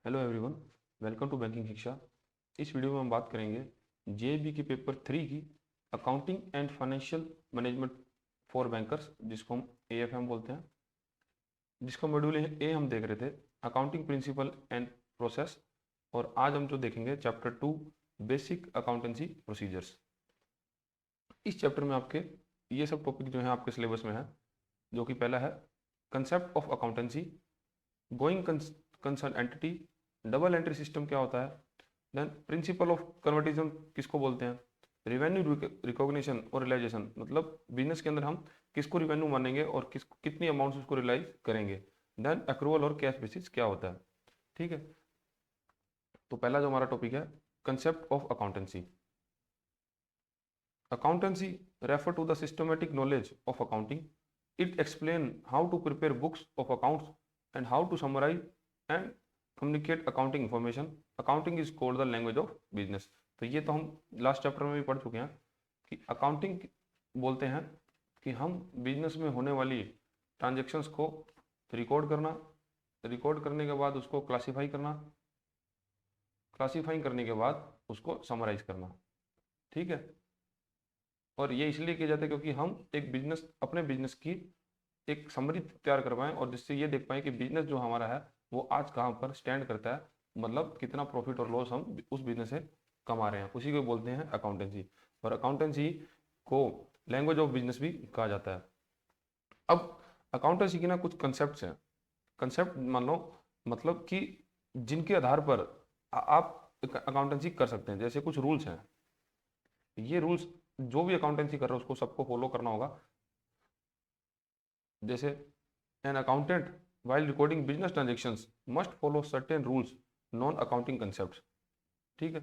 Hello everyone, welcome to banking Shiksha. इस video में हम बात करेंगे जेईबी के पेपर 3 की accounting and financial management for bankers, जिसको हम एएफएम बोलते हैं। जिसका मॉड्यूल ए हम देख रहे थे अकाउंटिंग प्रिंसिपल एंड प्रोसेस, और आज हम जो देखेंगे चैप्टर 2 बेसिक अकाउंटेंसी प्रोसीजर्स। इस चैप्टर में आपके ये सब टॉपिक जो है आपके सिलेबस में है, जो कि पहला है concept of accountancy, going concern entity, double entry system क्या होता है, देन प्रिंसिपल ऑफ कन्वर्टिज्म किसको बोलते हैं, रिवेन्यू रिकॉग्निशन और रियलाइजेशन, मतलब बिजनेस के अंदर हम किसको रिवेन्यू मानेंगे और कितनी अमाउंट उसको रियलाइज करेंगे, देन अक्रूवल और कैश बेसिस क्या होता है। ठीक है, तो पहला जो हमारा टॉपिक है concept of accountancy. Accountancy refer to the systematic knowledge of accounting. It explain how to prepare books of accounts and how to summarize and communicate accounting information. Accounting is called the language of business. तो ये तो हम last chapter में भी पढ़ चुके हैं कि अकाउंटिंग बोलते हैं कि हम बिजनेस में होने वाली ट्रांजेक्शन्स को रिकॉर्ड करना, रिकॉर्ड करने के बाद उसको क्लासीफाई करना, क्लासीफाई करने के बाद उसको समराइज करना। ठीक है, और ये इसलिए किया जाता है क्योंकि हम एक बिजनेस, अपने बिजनेस की एक समरी तैयार करवाएं और जिससे ये देख पाएं कि बिजनेस जो हमारा है वो आज कहाँ पर स्टैंड करता है, मतलब कितना प्रॉफिट और लॉस हम उस बिजनेस से कमा रहे हैं, उसी को बोलते हैं अकाउंटेंसी। और अकाउंटेंसी को लैंग्वेज ऑफ बिजनेस भी कहा जाता है। अब अकाउंटेंसी की ना कुछ कंसेप्ट हैं। कंसेप्ट मान लो, मतलब कि जिनके आधार पर आप अकाउंटेंसी कर सकते हैं। जैसे कुछ रूल्स हैं, ये रूल्स जो भी अकाउंटेंसी कर रहे हो उसको सबको फॉलो करना होगा। जैसे an accountant while recording business transactions must follow certain rules, non accounting concepts. ठीक है,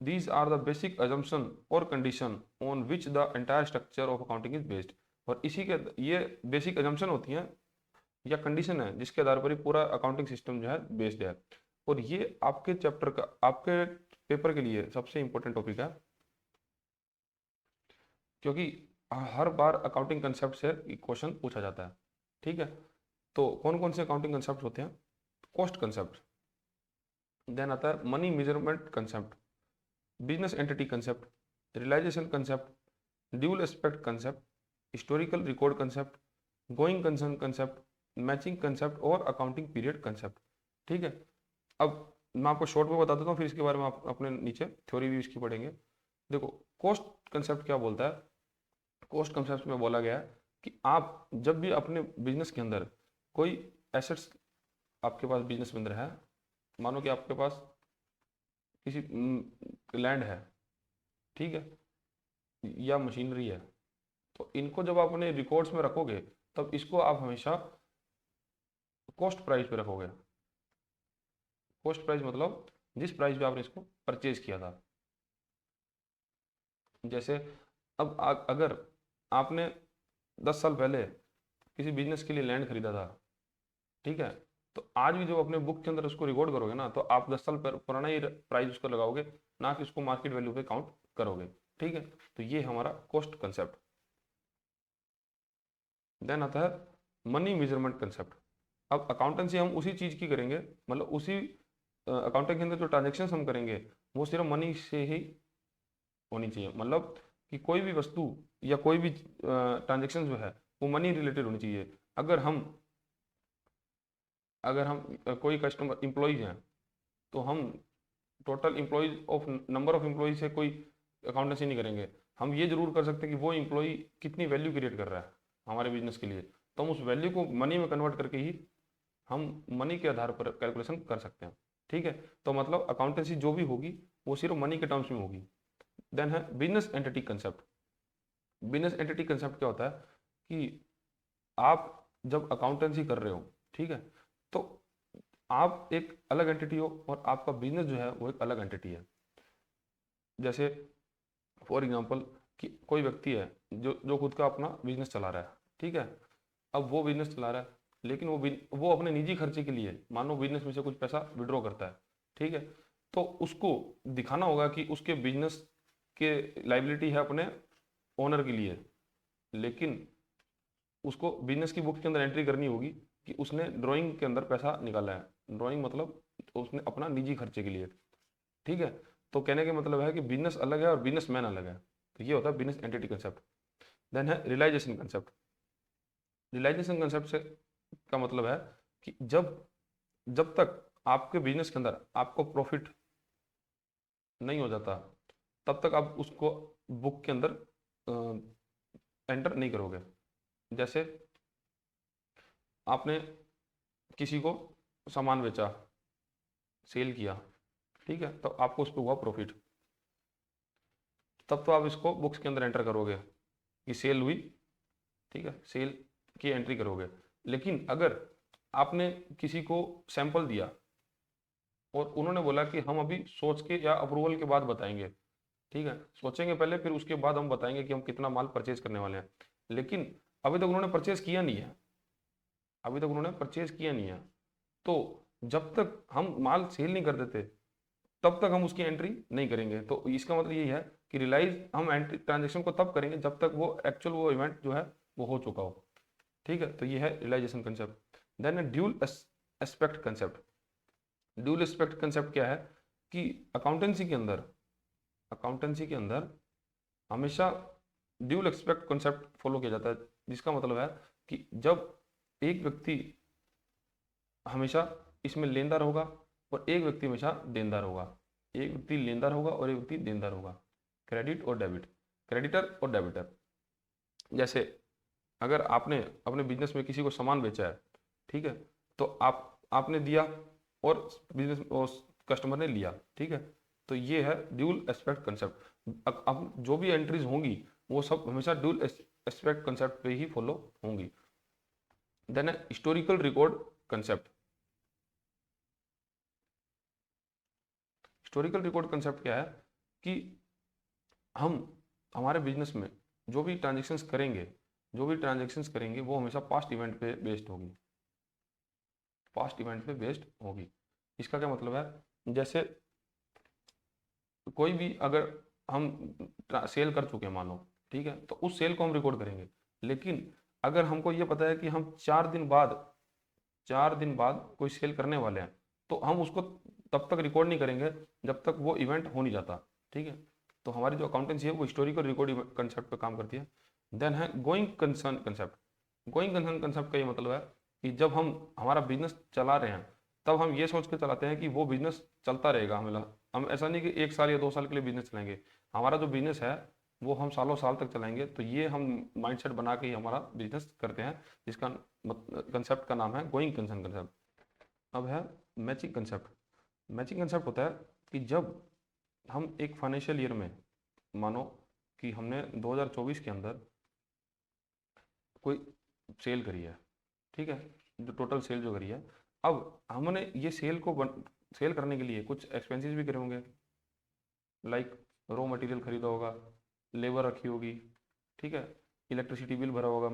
these are the basic assumption or condition on which the entire structure of accounting is based. और इसी के ये बेसिक assumption होती हैं या condition है जिसके आधार पर ही पूरा अकाउंटिंग सिस्टम जो है बेस्ड है। और ये आपके चैप्टर का, आपके पेपर के लिए सबसे इंपॉर्टेंट टॉपिक है, क्योंकि हर बार अकाउंटिंग कंसेप्ट से क्वेश्चन पूछा जाता है। ठीक है, तो कौन कौन से अकाउंटिंग कंसेप्ट होते हैं? कॉस्ट कंसेप्ट, देन आता है money measurement concept, business entity concept, realisation concept, dual aspect concept, historical record concept, going concern concept, matching concept और अकाउंटिंग पीरियड कंसेप्ट। ठीक है, अब मैं आपको शॉर्ट में बता देता हूँ, फिर इसके बारे में आप अपने नीचे थ्योरी भी इसकी पढ़ेंगे। देखो, कॉस्ट कंसेप्ट क्या बोलता है? कॉस्ट कंसेप्ट में बोला गया है कि आप जब भी अपने बिजनेस के अंदर कोई एसेट्स आपके पास बिजनेस के अंदर है, मानो कि आपके पास किसी लैंड है, ठीक है, या मशीनरी है, तो इनको जब आप अपने रिकॉर्ड्स में रखोगे तब इसको आप हमेशा कॉस्ट प्राइस पे रखोगे। कॉस्ट प्राइस मतलब जिस प्राइस पे आपने इसको परचेज किया था। जैसे अब अगर आपने 10 साल पहले किसी बिजनेस के लिए लैंड खरीदा था, ठीक है, तो आज भी जब अपने बुक के अंदर उसको रिकॉर्ड करोगे ना, तो आप 10 साल पुराना ही प्राइस उसको लगाओगे, ना कि उसको मार्केट वैल्यू पे काउंट करोगे। ठीक है, तो ये हमारा कॉस्ट कंसेप्ट। देन आता है मनी मेजरमेंट कंसेप्ट। अब अकाउंटेंसी हम उसी चीज की करेंगे, मतलब उसी अकाउंटिंग के अंदर जो ट्रांजेक्शन हम करेंगे वो सिर्फ मनी से ही होनी चाहिए। मतलब कि कोई भी वस्तु या कोई भी ट्रांजेक्शन जो है वो मनी रिलेटेड होनी चाहिए। अगर हम कोई कस्टमर इम्प्लॉइज हैं, तो हम total employees of number of employees से कोई अकाउंटेंसी नहीं करेंगे। हम ये जरूर कर सकते हैं कि वो इम्प्लॉई कितनी वैल्यू क्रिएट कर रहा है हमारे बिजनेस के लिए, तो हम उस वैल्यू को मनी में कन्वर्ट करके ही हम मनी के आधार पर कैलकुलेशन कर सकते हैं। ठीक है, तो मतलब अकाउंटेंसी जो भी होगी वो सिर्फ मनी के टर्म्स में होगी। देन है business entity concept. Business entity concept क्या होता है कि आप जब अकाउंटेंसी कर रहे हो, ठीक है, तो आप एक अलग एंटिटी हो और आपका बिजनेस जो है वो एक अलग एंटिटी है। जैसे फॉर एग्जांपल कि कोई व्यक्ति है जो जो खुद का अपना बिजनेस चला रहा है, ठीक है, अब वो बिजनेस चला रहा है, लेकिन वो अपने निजी खर्चे के लिए मानो बिजनेस में से कुछ पैसा विड्रॉ करता है। ठीक है, तो उसको दिखाना होगा कि उसके बिजनेस के लाइबिलिटी है अपने ओनर के लिए, लेकिन उसको बिजनेस की बुक के अंदर एंट्री करनी होगी कि उसने ड्राइंग के अंदर पैसा निकाला है, ड्राइंग मतलब उसने अपना निजी खर्चे के लिए, ठीक है। तो कहने का मतलब है कि बिजनेस अलग है और बिजनेसमैन अलग है, तो ये होता है बिजनेस एंटिटी कंसेप्ट। देन है रियलाइजेशन कंसेप्ट। रियलाइजेशन कंसेप्ट से का मतलब है कि जब जब तक आपके बिजनेस के अंदर आपको प्रॉफिट नहीं हो जाता, तब तक आप उसको बुक के अंदर एंटर नहीं करोगे। जैसे आपने किसी को सामान बेचा, सेल किया, ठीक है, तो आपको उस पर हुआ प्रॉफिट, तब तो आप इसको बुक्स के अंदर एंटर करोगे कि सेल हुई, ठीक है, सेल की एंट्री करोगे। लेकिन अगर आपने किसी को सैंपल दिया और उन्होंने बोला कि हम अभी सोच के या अप्रूवल के बाद बताएंगे, ठीक है, सोचेंगे पहले फिर उसके बाद हम बताएंगे कि हम कितना माल परचेज करने वाले हैं, लेकिन अभी तक उन्होंने परचेज किया नहीं है, अभी तक उन्होंने परचेज किया नहीं है, तो जब तक हम माल सेल नहीं कर देते तब तक हम उसकी एंट्री नहीं करेंगे। तो इसका मतलब यही है कि रियलाइज हम एंट्री ट्रांजेक्शन को तब करेंगे जब तक वो एक्चुअल वो इवेंट जो है वो हो चुका हो, ठीक है। तो ये है realisation concept. Then dual aspect concept. Dual aspect concept क्या है कि अकाउंटेंसी के अंदर हमेशा ड्यूल एस्पेक्ट कंसेप्ट फॉलो किया जाता है, जिसका मतलब है कि जब एक व्यक्ति हमेशा इसमें लेनदार होगा और एक व्यक्ति हमेशा देनदार होगा, एक व्यक्ति लेनदार होगा और एक व्यक्ति देनदार होगा, क्रेडिट और डेबिट, क्रेडिटर और डेबिटर। जैसे अगर आपने अपने बिजनेस में किसी को सामान बेचा है, ठीक है, तो आपने दिया और बिजनेस कस्टमर ने लिया, ठीक है, तो ये है ड्यूल एस्पेक्ट कंसेप्ट। अब जो भी एंट्रीज होंगी वो सब हमेशा ड्यूल एस्पेक्ट कंसेप्ट पे ही फॉलो होंगी। देन है historical record concept. Historical record concept क्या है कि हम हमारे बिजनेस में जो भी ट्रांजेक्शन्स करेंगे वो हमेशा पास्ट इवेंट पे बेस्ड होगी, पास्ट इवेंट पे बेस्ड होगी। इसका क्या मतलब है, जैसे कोई भी अगर हम सेल कर चुके हैं मान लो, ठीक है, तो उस सेल को हम रिकॉर्ड करेंगे। लेकिन अगर हमको ये पता है कि हम 4 दिन बाद कोई सेल करने वाले हैं, तो हम उसको तब तक रिकॉर्ड नहीं करेंगे जब तक वो इवेंट हो नहीं जाता, ठीक है। तो हमारी जो अकाउंटेंसी है वो हिस्टोरिकल रिकॉर्ड कंसेप्ट पे काम करती है। देन है going concern concept. Going concern concept का ये मतलब है कि जब हम हमारा बिजनेस चला रहे हैं तब हम ये सोच के चलाते हैं कि वो बिजनेस चलता रहेगा, हम ऐसा नहीं कि 1 साल या 2 साल के लिए बिजनेस चलाएंगे, हमारा जो बिजनेस है वो हम सालों साल तक चलाएंगे। तो ये हम माइंडसेट बना के ही हमारा बिजनेस करते हैं, जिसका कंसेप्ट का नाम है गोइंग कंसर्न कंसेप्ट। अब है मैचिंग कंसेप्ट। मैचिंग कंसेप्ट होता है कि जब हम एक फाइनेंशियल ईयर में, मानो कि हमने 2024 के अंदर कोई सेल करी है, ठीक है, जो टोटल सेल जो करी है, अब हमने ये सेल करने के लिए कुछ एक्सपेंसेस भी करे होंगे, लाइक रॉ मटेरियल खरीदा होगा, लेबर रखी होगी, ठीक है, इलेक्ट्रिसिटी बिल भरा होगा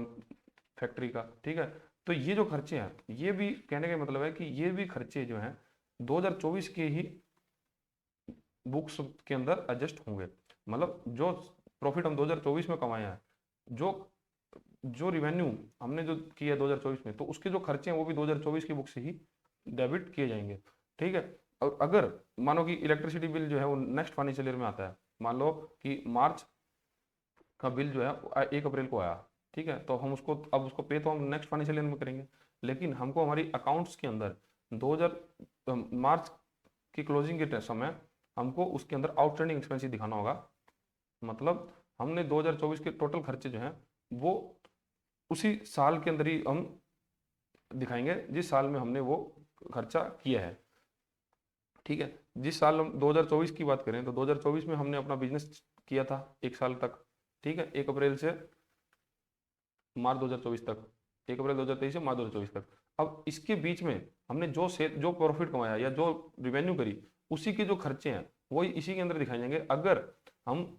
फैक्ट्री का, ठीक है। तो ये जो खर्चे हैं ये भी कहने का मतलब है कि ये भी खर्चे जो हैं 2024 के ही बुक्स के अंदर एडजस्ट होंगे। मतलब जो प्रॉफिट हम 2024 में कमाए हैं, जो जो रिवेन्यू हमने जो किया 2024 में, तो उसके जो खर्चे हैं वो भी 2024 की बुक से ही डेबिट किए जाएंगे, ठीक है। और अगर मानो कि इलेक्ट्रिसिटी बिल जो है वो नेक्स्ट फाइनेंशियल ईयर में आता है, मान लो कि मार्च का बिल जो है 1 अप्रैल को आया, ठीक है, तो हम उसको अब उसको पे तो हम नेक्स्ट फाइनेंशियल ईयर में करेंगे, लेकिन हमको हमारी अकाउंट्स के अंदर 2000 मार्च की क्लोजिंग के समय हमको उसके अंदर आउटस्टैंडिंग एक्सपेंसेस दिखाना होगा। मतलब हमने 2024 के टोटल खर्चे जो हैं वो उसी साल के अंदर ही हम दिखाएंगे जिस साल में हमने वो खर्चा किया है, ठीक है। जिस साल हम 2024 की बात करें तो 2024 में हमने अपना बिजनेस किया था 1 साल तक, ठीक है, 1 अप्रैल से मार्च 2024 तक, 1 अप्रैल 2023 से मार्च 2024 तक। अब इसके बीच में हमने जो प्रॉफिट कमाया या जो रिवेन्यू करी, उसी के जो खर्चे हैं वही इसी के अंदर दिखाए जाएंगे। अगर हम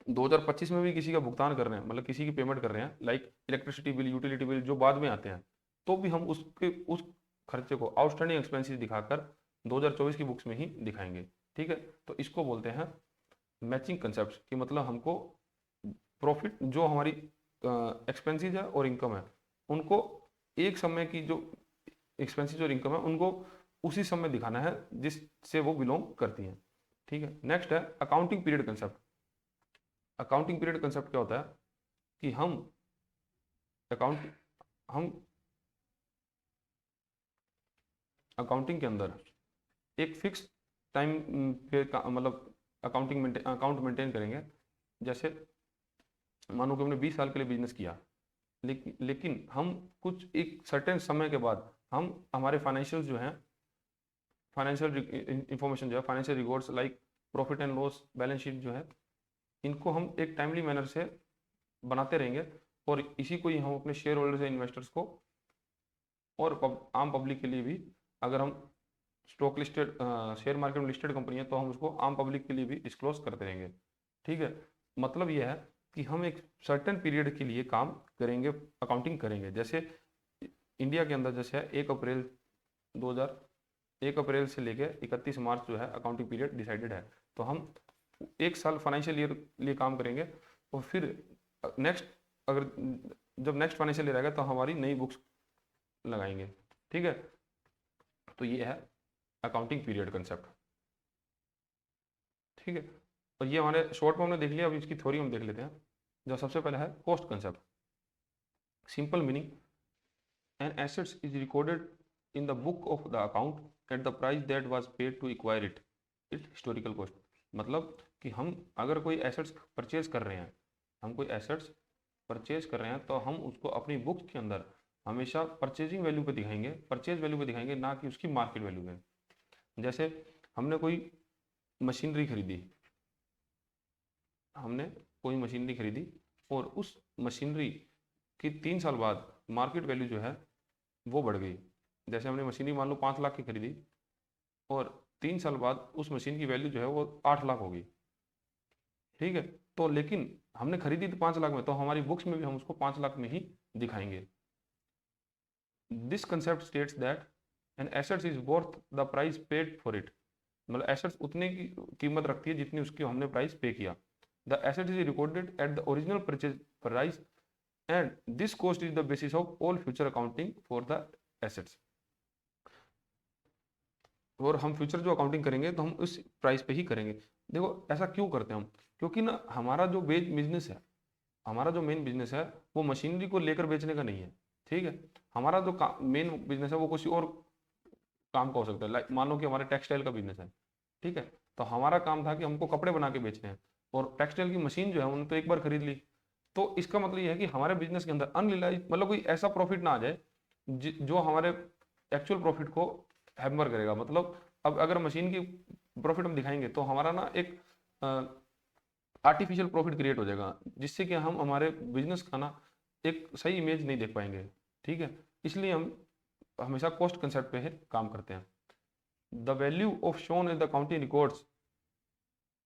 2025 में भी किसी का भुगतान कर रहे हैं, मतलब किसी की पेमेंट कर रहे हैं, like electricity bill, utility bill जो बाद में आते हैं, तो भी हम उस खर्चे को आउटस्टैंडिंग एक्सपेंसेस दिखाकर 2024 की बुक्स में ही दिखाएंगे, ठीक है। तो इसको बोलते हैं मैचिंग कंसेप्ट, कि मतलब हमको प्रॉफिट जो हमारी एक्सपेंसेस है और इनकम है, उनको एक समय की जो एक्सपेंसेस और इनकम है उनको उसी समय दिखाना है जिससे वो बिलोंग करती हैं। ठीक है, नेक्स्ट है accounting period concept. Accounting period concept क्या होता है कि हम अकाउंटिंग के अंदर एक फिक्स टाइम पे मतलब अकाउंट मेंटेन करेंगे। जैसे मानो कि हमने 20 साल के लिए बिजनेस किया, लेकिन हम कुछ एक सर्टेन समय के बाद हम हमारे फाइनेंशियल जो हैं, फाइनेंशियल इंफॉर्मेशन जो है, financial records like profit and loss, balance sheet जो है, इनको हम एक टाइमली मैनर से बनाते रहेंगे और इसी को ही हम अपने शेयर होल्डर्स या इन्वेस्टर्स को और आम पब्लिक के लिए भी, अगर हम स्टॉक लिस्टेड शेयर मार्केट में लिस्टेड कंपनी है तो हम उसको आम पब्लिक के लिए भी डिस्क्लोज करते रहेंगे। ठीक है, मतलब यह है कि हम एक सर्टेन पीरियड के लिए काम करेंगे, अकाउंटिंग करेंगे। जैसे इंडिया के अंदर जैसे 1 अप्रैल से लेके 31 मार्च जो है अकाउंटिंग पीरियड डिसाइडेड है। तो हम 1 साल फाइनेंशियल ईयर लिए काम करेंगे और फिर नेक्स्ट, अगर जब नेक्स्ट फाइनेंशियल ईयर आएगा तो हमारी नई बुक्स लगाएंगे। ठीक है, तो ये है अकाउंटिंग पीरियड कंसेप्ट। ठीक है, और ये हमारे शॉर्ट में हमने देख लिया, अब इसकी थ्योरी हम देख लेते हैं। जो सबसे पहले है cost concept. Simple meaning, an assets is recorded in the book of the account at the price that was paid to acquire it historical cost. मतलब कि हम अगर कोई एसेट्स परचेज कर रहे हैं, हम कोई एसेट्स परचेज कर रहे हैं तो हम उसको अपनी बुक्स के अंदर हमेशा परचेजिंग वैल्यू पे दिखाएंगे, परचेज वैल्यू पे दिखाएंगे, ना कि उसकी मार्केट वैल्यू पे। जैसे हमने कोई मशीनरी खरीदी, और उस मशीनरी की 3 साल बाद मार्केट वैल्यू जो है वो बढ़ गई। जैसे हमने मशीनरी मान लो 5 लाख की खरीदी और 3 साल बाद उस मशीन की वैल्यू जो है वो 8 लाख होगी। ठीक है, तो लेकिन हमने खरीदी तो 5 लाख में, तो हमारी बुक्स में भी हम उसको 5 लाख में ही दिखाएंगे। This concept states that an assets is worth the price paid for it. मतलब एसेट्स उतने की कीमत रखती है जितनी उसकी हमने प्राइस पे किया। The asset is recorded at the original purchase price and this cost is the basis of all future accounting for the assets. और हम फ्यूचर जो अकाउंटिंग करेंगे तो हम उस प्राइस पे ही करेंगे। देखो ऐसा क्यों करते हैं हम, क्योंकि ना हमारा जो बिजनेस है, हमारा जो मेन बिजनेस है वो मशीनरी को लेकर बेचने का नहीं है। ठीक है, हमारा जो मेन बिजनेस है वो किसी और काम का हो सकता है। लाइक मान लो कि हमारे टेक्सटाइल का बिजनेस है। ठीक है, तो हमारा काम था कि हमको कपड़े बना के बेचने हैं और टेक्सटाइल की मशीन जो है उन्होंने तो एक बार खरीद ली। तो इसका मतलब ये है कि हमारे बिजनेस के अंदर अनरियलाइज मतलब कोई ऐसा प्रॉफिट ना आ जाए जो हमारे एक्चुअल प्रॉफिट को हैम्पर करेगा। मतलब अब अगर मशीन की प्रॉफिट हम दिखाएंगे तो हमारा ना एक आर्टिफिशियल प्रॉफिट क्रिएट हो जाएगा, जिससे कि हम हमारे बिजनेस का ना एक सही इमेज नहीं देख पाएंगे। ठीक है, इसलिए हम हमेशा कॉस्ट कंसेप्ट पे काम करते हैं। The value of shown in the accounting records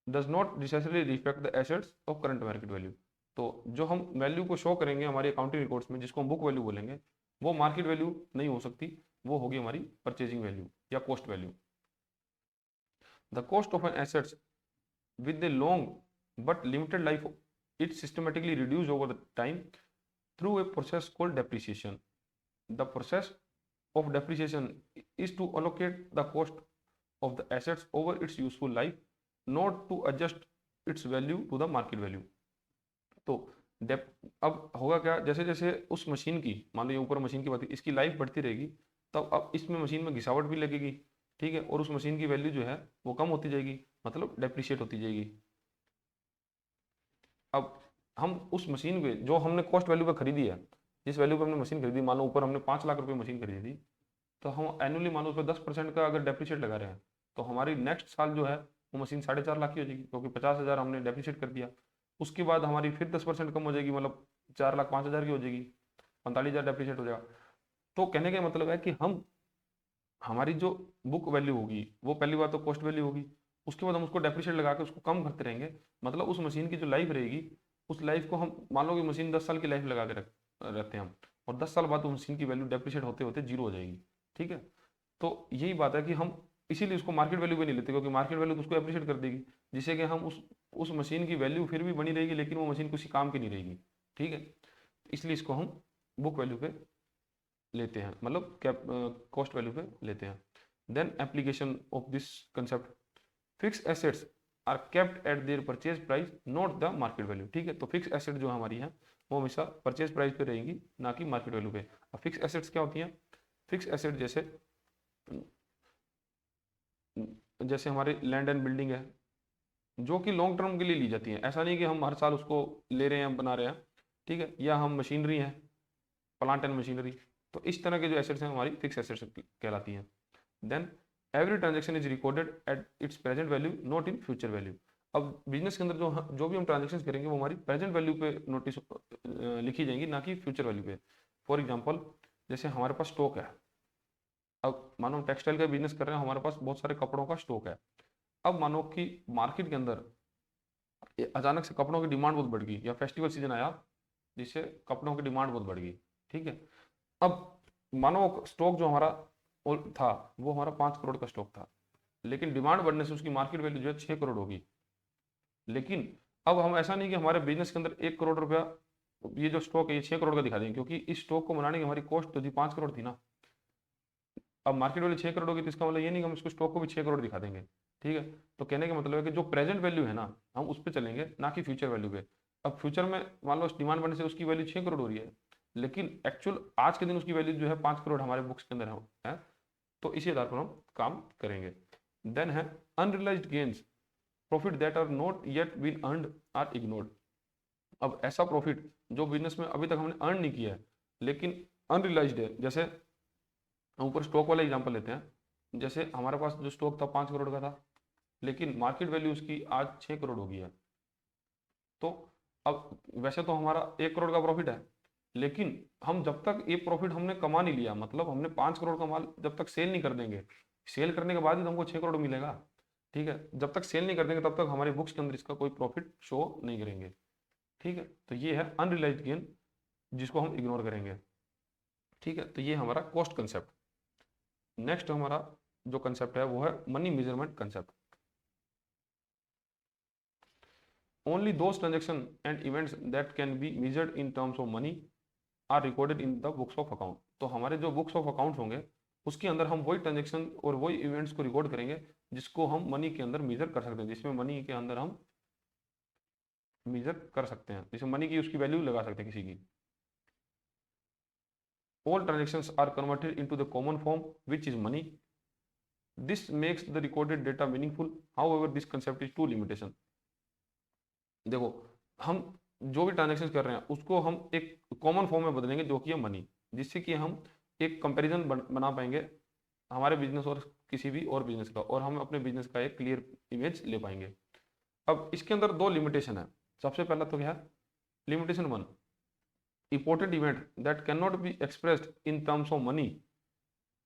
does not necessarily reflect the assets of current market value. तो जो हम वैल्यू को शो करेंगे हमारी अकाउंटिंग रिकॉर्ड्स में, जिसको हम बुक वैल्यू बोलेंगे, वो मार्केट वैल्यू नहीं हो सकती, वो होगी हमारी परचेजिंग वैल्यू या cost value. The cost of an assets with a long but limited life, it systematically reduced over the time through a process called depreciation. The process of depreciation is to allocate the cost of the assets over its useful life, not to adjust its value to the market value. तो अब होगा क्या, जैसे जैसे उस machine की, मान लो ये ऊपर मशीन की बात है, इसकी लाइफ बढ़ती रहेगी, तब अब इसमें मशीन में घिसावट भी लगेगी। ठीक है, और उस मशीन की वैल्यू जो है वो कम होती जाएगी, मतलब डेप्रिशिएट होती जाएगी। अब हम उस मशीन पे जो हमने कॉस्ट वैल्यू पे खरीदी है, जिस वैल्यू पे हमने मशीन खरीदी, मान लो ऊपर हमने 5 लाख रुपए मशीन खरीदी थी, तो हम एनुअली मान लो उस पर 10% का अगर डेप्रिशिएट लगा रहे हैं तो हमारी नेक्स्ट साल जो है वो मशीन 4.5 लाख की हो जाएगी, क्योंकि 50,000 हमने डेप्रिशिएट कर दिया। उसके बाद हमारी फिर 10% कम हो जाएगी, मतलब 4,05,000 की हो जाएगी, 45,000 डेप्रिशिएट हो जाएगा। तो कहने का मतलब है कि हम हमारी जो बुक वैल्यू होगी वो पहली बात तो कॉस्ट वैल्यू होगी, उसके बाद हम उसको डेप्रिशिएट लगा के उसको कम करते रहेंगे। मतलब उस मशीन की जो लाइफ रहेगी, उस लाइफ को हम मान लो कि मशीन 10 साल की लाइफ लगा के रहते हैं हम, और 10 साल बाद उस मशीन की वैल्यू डेप्रिशिएट होते होते जीरो हो जाएगी। ठीक है, तो यही बात है कि हम इसीलिए उसको मार्केट वैल्यू पे नहीं लेते, क्योंकि मार्केट वैल्यू तो उसको एप्रिशिएट कर देगी, जिससे कि हम उस मशीन की वैल्यू फिर भी बनी रहेगी, लेकिन वो मशीन किसी काम की नहीं रहेगी। ठीक है, इसलिए इसको हम बुक वैल्यू पे लेते हैं, मतलब क्या कॉस्ट वैल्यू पे लेते हैं। Then application of this concept, fix assets are kept at their purchase price not the market value. ठीक है, तो फिक्स एसेट जो हमारी है वो हमेशा परचेज प्राइस पे रहेंगी, ना कि मार्केट वैल्यू पे। अब फिक्स एसेट्स क्या होती हैं? फिक्स एसेट जैसे जैसे हमारे लैंड एंड बिल्डिंग है, जो कि लॉन्ग टर्म के लिए ली जाती है। ऐसा नहीं कि हम हर साल उसको ले रहे हैं, बना रहे हैं। ठीक है, या हम मशीनरी है, प्लांट एंड मशीनरी, तो इस तरह के जो एसेट्स हैं हमारी फिक्स एसेट्स कहलाती हैं। Then every transaction is recorded at its present value not in future value. अब बिजनेस के अंदर जो भी हम ट्रांजेक्शन करेंगे वो हमारी प्रेजेंट वैल्यू पे नोटिस लिखी जाएंगी, ना कि फ्यूचर वैल्यू पे। फॉर एग्जाम्पल, जैसे हमारे पास स्टॉक है। अब मानो टेक्सटाइल का बिजनेस कर रहे हैं, हमारे पास बहुत सारे कपड़ों का स्टॉक है। अब मानो कि मार्केट के अंदर अचानक से कपड़ों की डिमांड बहुत बढ़ गई, या फेस्टिवल सीजन आया जिससे कपड़ों की डिमांड बहुत बढ़ गई। ठीक है, अब मानो स्टॉक जो हमारा था वो हमारा 5 करोड़ का स्टॉक था, लेकिन डिमांड बढ़ने से उसकी मार्केट वैल्यू जो है 6 करोड़ होगी। लेकिन अब हम ऐसा नहीं कि हमारे बिजनेस के अंदर 1 करोड़ रुपया, ये जो स्टॉक है ये 6 करोड़ का दिखा देंगे, क्योंकि इस स्टॉक को बनाने की हमारी कॉस्ट तो थी 5 करोड़ थी ना। अब मार्केट वैल्यू 6 करोड़ होगी, तो इसका मतलब ये नहीं कि हम इसको स्टॉक को भी 6 करोड़ दिखा देंगे। ठीक है, तो कहने का मतलब है कि जो प्रेजेंट वैल्यू है ना, हम उस पर चलेंगे, ना कि फ्यूचर वैल्यू पे। अब फ्यूचर में मान लो डिमांड बढ़ने से उसकी वैल्यू 6 करोड़ हो रही है, लेकिन एक्चुअल आज के दिन उसकी वैल्यू जो है 5 करोड़ हमारे बुक्स के अंदर है। तो इसी आधार पर हम काम करेंगे। देन है unrealised gains, profit that are not yet been earned are ignored. अब ऐसा प्रॉफिट जो बिजनेस में अभी तक हमने अर्न नहीं किया है लेकिन अनरियलाइज्ड है, जैसे हम ऊपर स्टॉक वाला एग्जांपल लेते हैं। जैसे हमारे पास जो स्टॉक था 5 करोड़ का था, लेकिन मार्केट वैल्यू उसकी आज 6 करोड़ हो गई है। तो अब वैसे तो हमारा 1 करोड़ का प्रॉफिट है, लेकिन हम जब तक ये प्रॉफिट हमने कमा नहीं लिया, मतलब हमने 5 करोड़ का माल जब तक सेल नहीं कर देंगे, सेल करने के बाद ही तो हमको 6 करोड़ मिलेगा। ठीक है, जब तक सेल नहीं कर देंगे तब तक हमारे बुक्स के अंदर इसका कोई प्रॉफिट शो नहीं करेंगे। ठीक है, तो ये है अनरियलाइज्ड गेन, जिसको हम इग्नोर करेंगे। ठीक है, तो ये हमारा कॉस्ट कंसेप्ट। नेक्स्ट हमारा जो कंसेप्ट है वो है money measurement concept. Only those transaction and events that can be measured in terms of money are recorded in the books of account. तो हमारे जो बुक्स ऑफ अकाउंट होंगे उसके अंदर हम वही ट्रांजेक्शन और वही इवेंट्स को रिकॉर्ड करेंगे जिसको हम मनी के अंदर मेजर कर सकते हैं, जिसमें मनी के अंदर हम मेजर कर सकते हैं, जिसमें मनी की उसकी वैल्यू लगा सकते हैं किसी की। All transactions are converted into the common form, which is money. This makes the recorded data meaningful. However, this concept is too limitation. देखो, हम जो भी ट्रांजेक्शन कर रहे हैं उसको हम एक कॉमन फॉर्म में बदलेंगे जो कि है मनी, जिससे कि हम एक कंपैरिजन बना पाएंगे हमारे बिजनेस और किसी भी और बिजनेस का, और हम अपने बिजनेस का एक क्लियर इमेज ले पाएंगे। अब इसके अंदर दो लिमिटेशन है। सबसे पहला तो क्या है? Limitation 1, important event that cannot be expressed in terms of money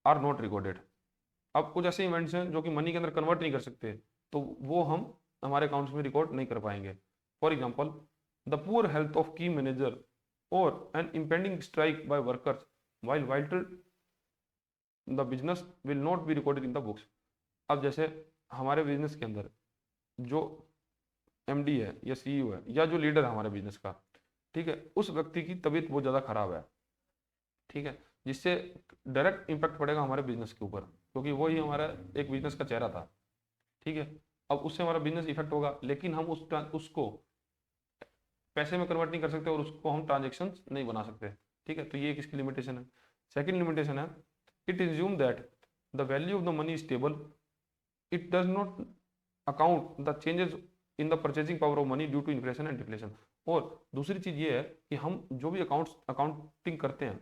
are not recorded। अब कुछ ऐसे इवेंट्स हैं जो कि मनी के अंदर कन्वर्ट नहीं कर सकते, तो वो हम हमारे अकाउंट्स में रिकॉर्ड नहीं कर पाएंगे। For example, the poor health of key manager और an impending strike by workers while vital the business will not be recorded in the books. अब जैसे हमारे बिजनेस के अंदर जो एमडी है या सीईओ है या जो लीडर है हमारे बिजनेस का, ठीक है, उस व्यक्ति की तबीयत बहुत ज़्यादा खराब है। ठीक है, जिससे डायरेक्ट इम्पैक्ट पड़ेगा हमारे बिजनेस के ऊपर, क्योंकि वो ही हमारा एक बिजनेस का चेहरा था। ठीक है, अब उससे हमारा बिजनेस इफेक्ट होगा, लेकिन हम उसको पैसे में कन्वर्ट नहीं कर सकते और उसको हम ट्रांजेक्शन नहीं बना सकते। ठीक है, तो ये किसकी लिमिटेशन है? सेकेंड लिमिटेशन है, it assume that the value of the money stable, it does not account the changes in the purchasing power of money due to inflation and deflation. और दूसरी चीज ये है कि हम जो भी अकाउंटिंग करते हैं,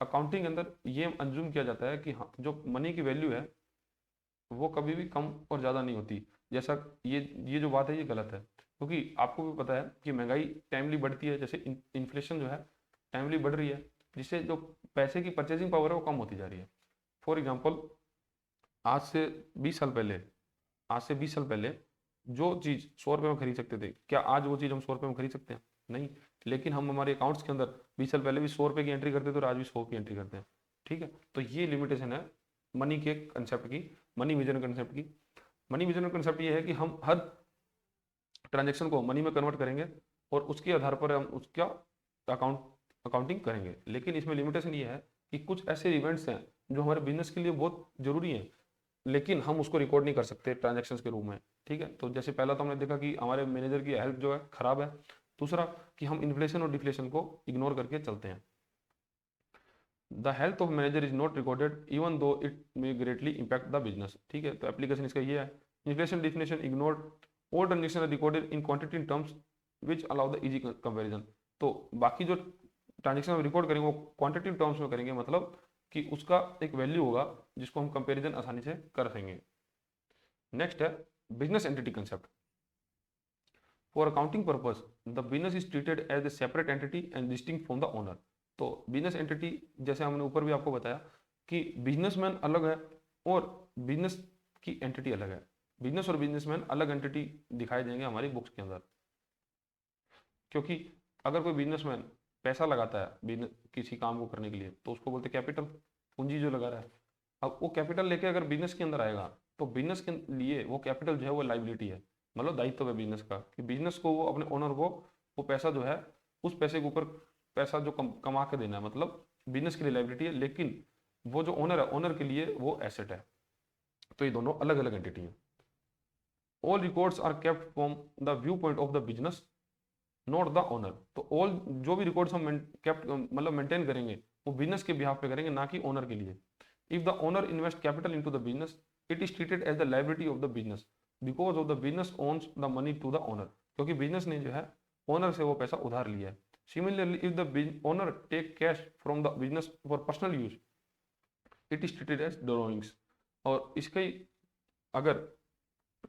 अकाउंटिंग के अंदर ये अंजुम किया जाता है कि हाँ, जो मनी की वैल्यू है वो कभी भी कम और ज़्यादा नहीं होती। जैसा ये जो बात है ये गलत है, क्योंकि आपको भी पता है कि महंगाई टाइमली बढ़ती है, जैसे इन्फ्लेशन जो है टाइमली बढ़ रही है, जिससे जो पैसे की परचेजिंग पावर है वो कम होती जा रही है। फॉर एग्जाम्पल, आज से 20 साल पहले आज से 20 साल पहले जो चीज़ 100 रुपये में खरीद सकते थे, क्या आज वो चीज़ हम 100 रुपये में खरीद सकते हैं? नहीं। लेकिन हम हमारे अकाउंट्स के अंदर 20 साल पहले भी 100 रुपये की एंट्री करते थे और आज भी 100 की एंट्री करते हैं। ठीक है, तो ये लिमिटेशन है मनी के कंसेप्ट की, मनी मेजरमेंट कंसेप्ट की। मनी मेजरमेंट कंसेप्ट ये है कि हम हर ट्रांजेक्शन को मनी में कन्वर्ट करेंगे और उसके आधार पर हम उसका अकाउंटिंग करेंगे। लेकिन इसमें लिमिटेशन ये है कि कुछ ऐसे इवेंट्स हैं जो हमारे बिजनेस के लिए बहुत जरूरी हैं, लेकिन हम उसको रिकॉर्ड नहीं कर सकते ट्रांजैक्शंस के रूप में, ठीक है। तो जैसे पहला तो हमने देखा कि हमारे मैनेजर की हेल्थ जो है खराब है, दूसरा कि हम इन्फ्लेशन और डिफ्लेशन को इग्नोर करके चलते हैं। The health of manager is not recorded even though it may greatly impact the business, ठीक है। तो एप्लीकेशन इसका ये है, inflation deflation ignored, all transaction are recorded in quantity in terms which allow the easy comparison. तो बाकी जो transaction हम रिकॉर्ड करेंगे वो क्वांटिटी टर्म्स में करेंगे, मतलब कि उसका एक वैल्यू होगा जिसको हम कंपेरिजन आसानी से कर सकेंगे। नेक्स्ट है business entity concept. For accounting purpose the business is treated as a separate entity and distinct from the owner. तो बिजनेस एंटिटी, जैसे हमने ऊपर भी आपको बताया कि बिजनेसमैन अलग है और बिजनेस की एंटिटी अलग है। बिजनेस और बिजनेसमैन अलग एंटिटी दिखाई देंगे हमारी बुक्स के अंदर, क्योंकि अगर कोई बिजनेसमैन पैसा लगाता है बिजनेस किसी काम को करने के लिए तो उसको बोलते कैपिटल, पूंजी जो लगा रहा है। अब वो कैपिटल लेके अगर बिजनेस के अंदर आएगा तो बिजनेस के लिए वो कैपिटल जो है वो लाइबिलिटी है, मतलब दायित्व है बिजनेस का, कि बिजनेस को वो अपने ओनर को वो पैसा जो है उस पैसे के ऊपर पैसा जो कमा के देना है, मतलब बिजनेस के लिए लाइबिलिटी है, लेकिन वो जो ओनर है ओनर के लिए वो एसेट है। तो ये दोनों अलग अलग एंटिटी हैं। All records are kept from the view point of the business not the owner. तो ऑल जो भी रिकॉर्ड्स हम केप्ट मतलब मेंटेन करेंगे वो बिजनेस के बिहाफ पे करेंगे, ना कि ओनर के लिए। If the owner invest capital into the business it is treated as the liability of the business because of the business owns the money to the owner, क्योंकि बिजनेस ने जो है ओनर से वो पैसा उधार लिया है। Similarly if the owner take cash from the business for personal use it is treated as drawings. और इसके अगर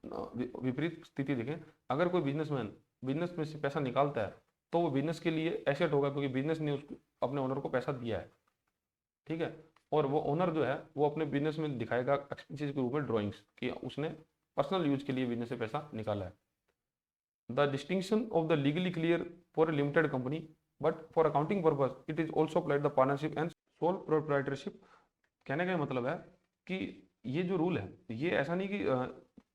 विपरीत स्थिति देखें, अगर कोई बिजनेसमैन बिजनेस में से पैसा निकालता है तो वो बिजनेस के लिए एसेट होगा, क्योंकि बिजनेस ने उसको अपने ओनर को पैसा दिया है, ठीक है। और वो ओनर जो है वो अपने बिजनेस में दिखाएगा एक्सपेंसेस के रूप में ड्राइंग्स कि उसने पर्सनल यूज के लिए बिजनेस से पैसा निकाला है। The distinction of the legally clear for a limited company but for accounting purpose it is also applied the partnership and sole proprietorship. कहने का मतलब है कि ये जो रूल है ये ऐसा नहीं कि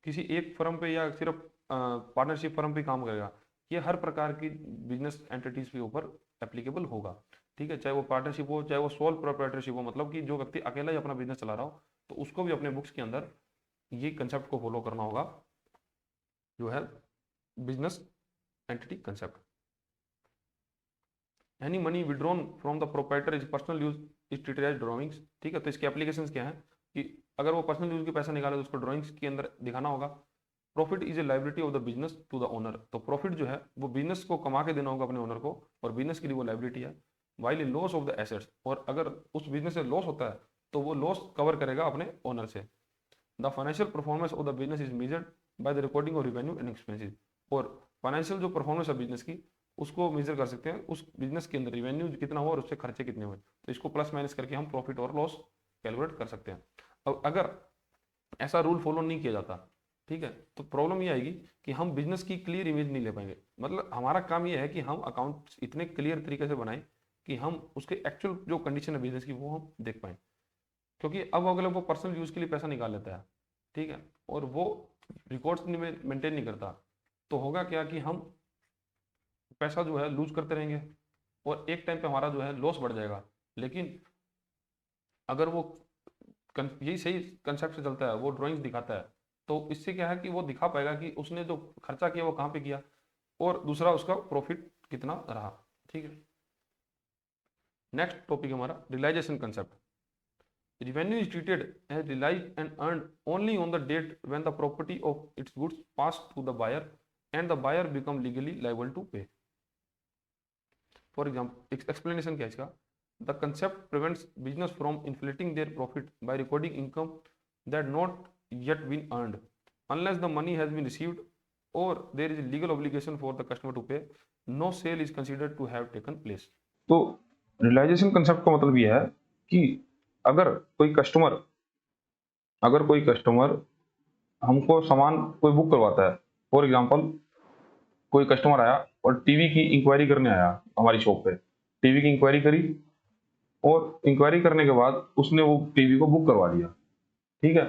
किसी एक फर्म पे या सिर्फ पार्टनरशिप फर्म पे काम करेगा, ये हर प्रकार की बिजनेस एंटिटीज के ऊपर एप्लीकेबल होगा, ठीक है। चाहे वो पार्टनरशिप हो चाहे वो सोल प्रोप्राइटरशिप हो, मतलब कि जो व्यक्ति अकेला ही अपना बिजनेस चला रहा हो तो उसको भी अपने बुक्स के अंदर ये कंसेप्ट को फॉलो करना होगा, जो है business entity concept. Any money withdrawn from the proprietor is personal use is treated as drawings, ठीक है। तो इसके एप्लीकेशंस क्या है कि अगर वो पर्सनल यूज के पैसा निकाले तो उसको ड्रॉइंग्स के अंदर दिखाना होगा। Profit is a liability of the business to the owner. तो प्रॉफिट जो है वो बिजनेस को कमा के देना होगा अपने ओनर को, और बिजनेस के लिए वो लाइबिलिटी है। While a loss of the assets, और अगर उस बिजनेस से लॉस होता है तो वो लॉस कवर करेगा अपने ओनर से। The financial performance of the business is measured by the recording of revenue and expenses. और फाइनेंशियल जो परफॉर्मेंस है बिजनेस की उसको मेजर कर सकते हैं उस बिजनेस के अंदर रेवेन्यू कितना हुआ और उससे खर्चे कितने हुए, तो इसको प्लस माइनस करके हम प्रॉफिट और लॉस कैलकुलेट कर सकते हैं। अब अगर ऐसा रूल फॉलो नहीं किया जाता, ठीक है, तो प्रॉब्लम ये आएगी कि हम बिजनेस की क्लियर इमेज नहीं ले पाएंगे। मतलब हमारा काम ये है कि हम अकाउंट इतने क्लियर तरीके से बनाएं कि हम उसके एक्चुअल जो कंडीशन है बिजनेस की वो हम देख पाएं, क्योंकि अब अगले वो पर्सनल यूज के लिए पैसा निकाल लेता है, ठीक है, और वो रिकॉर्ड्स मेंटेन नहीं करता, तो होगा क्या कि हम पैसा जो है लूज करते रहेंगे और एक टाइम पे हमारा जो है लॉस बढ़ जाएगा। लेकिन अगर वो यही सही कंसेप्ट से चलता है, वो ड्राइंग्स दिखाता है, तो इससे क्या है कि वो दिखा पाएगा कि उसने जो खर्चा किया वो कहाँ पे किया और दूसरा उसका प्रॉफिट कितना रहा, ठीक है। नेक्स्ट टॉपिक हमारा realisation concept. Revenue is treated as realized and earned only on the date when the property of its goods pass to the buyer and the buyer become legally liable to pay. For example, explanation क्या है इसका? The concept prevents business from inflating their profit by recording income that not yet been earned, unless the money has been received or there is a legal obligation for the customer to pay. No sale is considered to have taken place. तो realisation concept का मतलब यह है कि अगर कोई customer हमको सामान कोई बुक करवाता है, फॉर एग्जांपल कोई कस्टमर आया और टीवी की इंक्वायरी करने आया हमारी शॉप पे, टीवी की इंक्वायरी करी और इंक्वायरी करने के बाद उसने वो टीवी को बुक करवा दिया, ठीक है।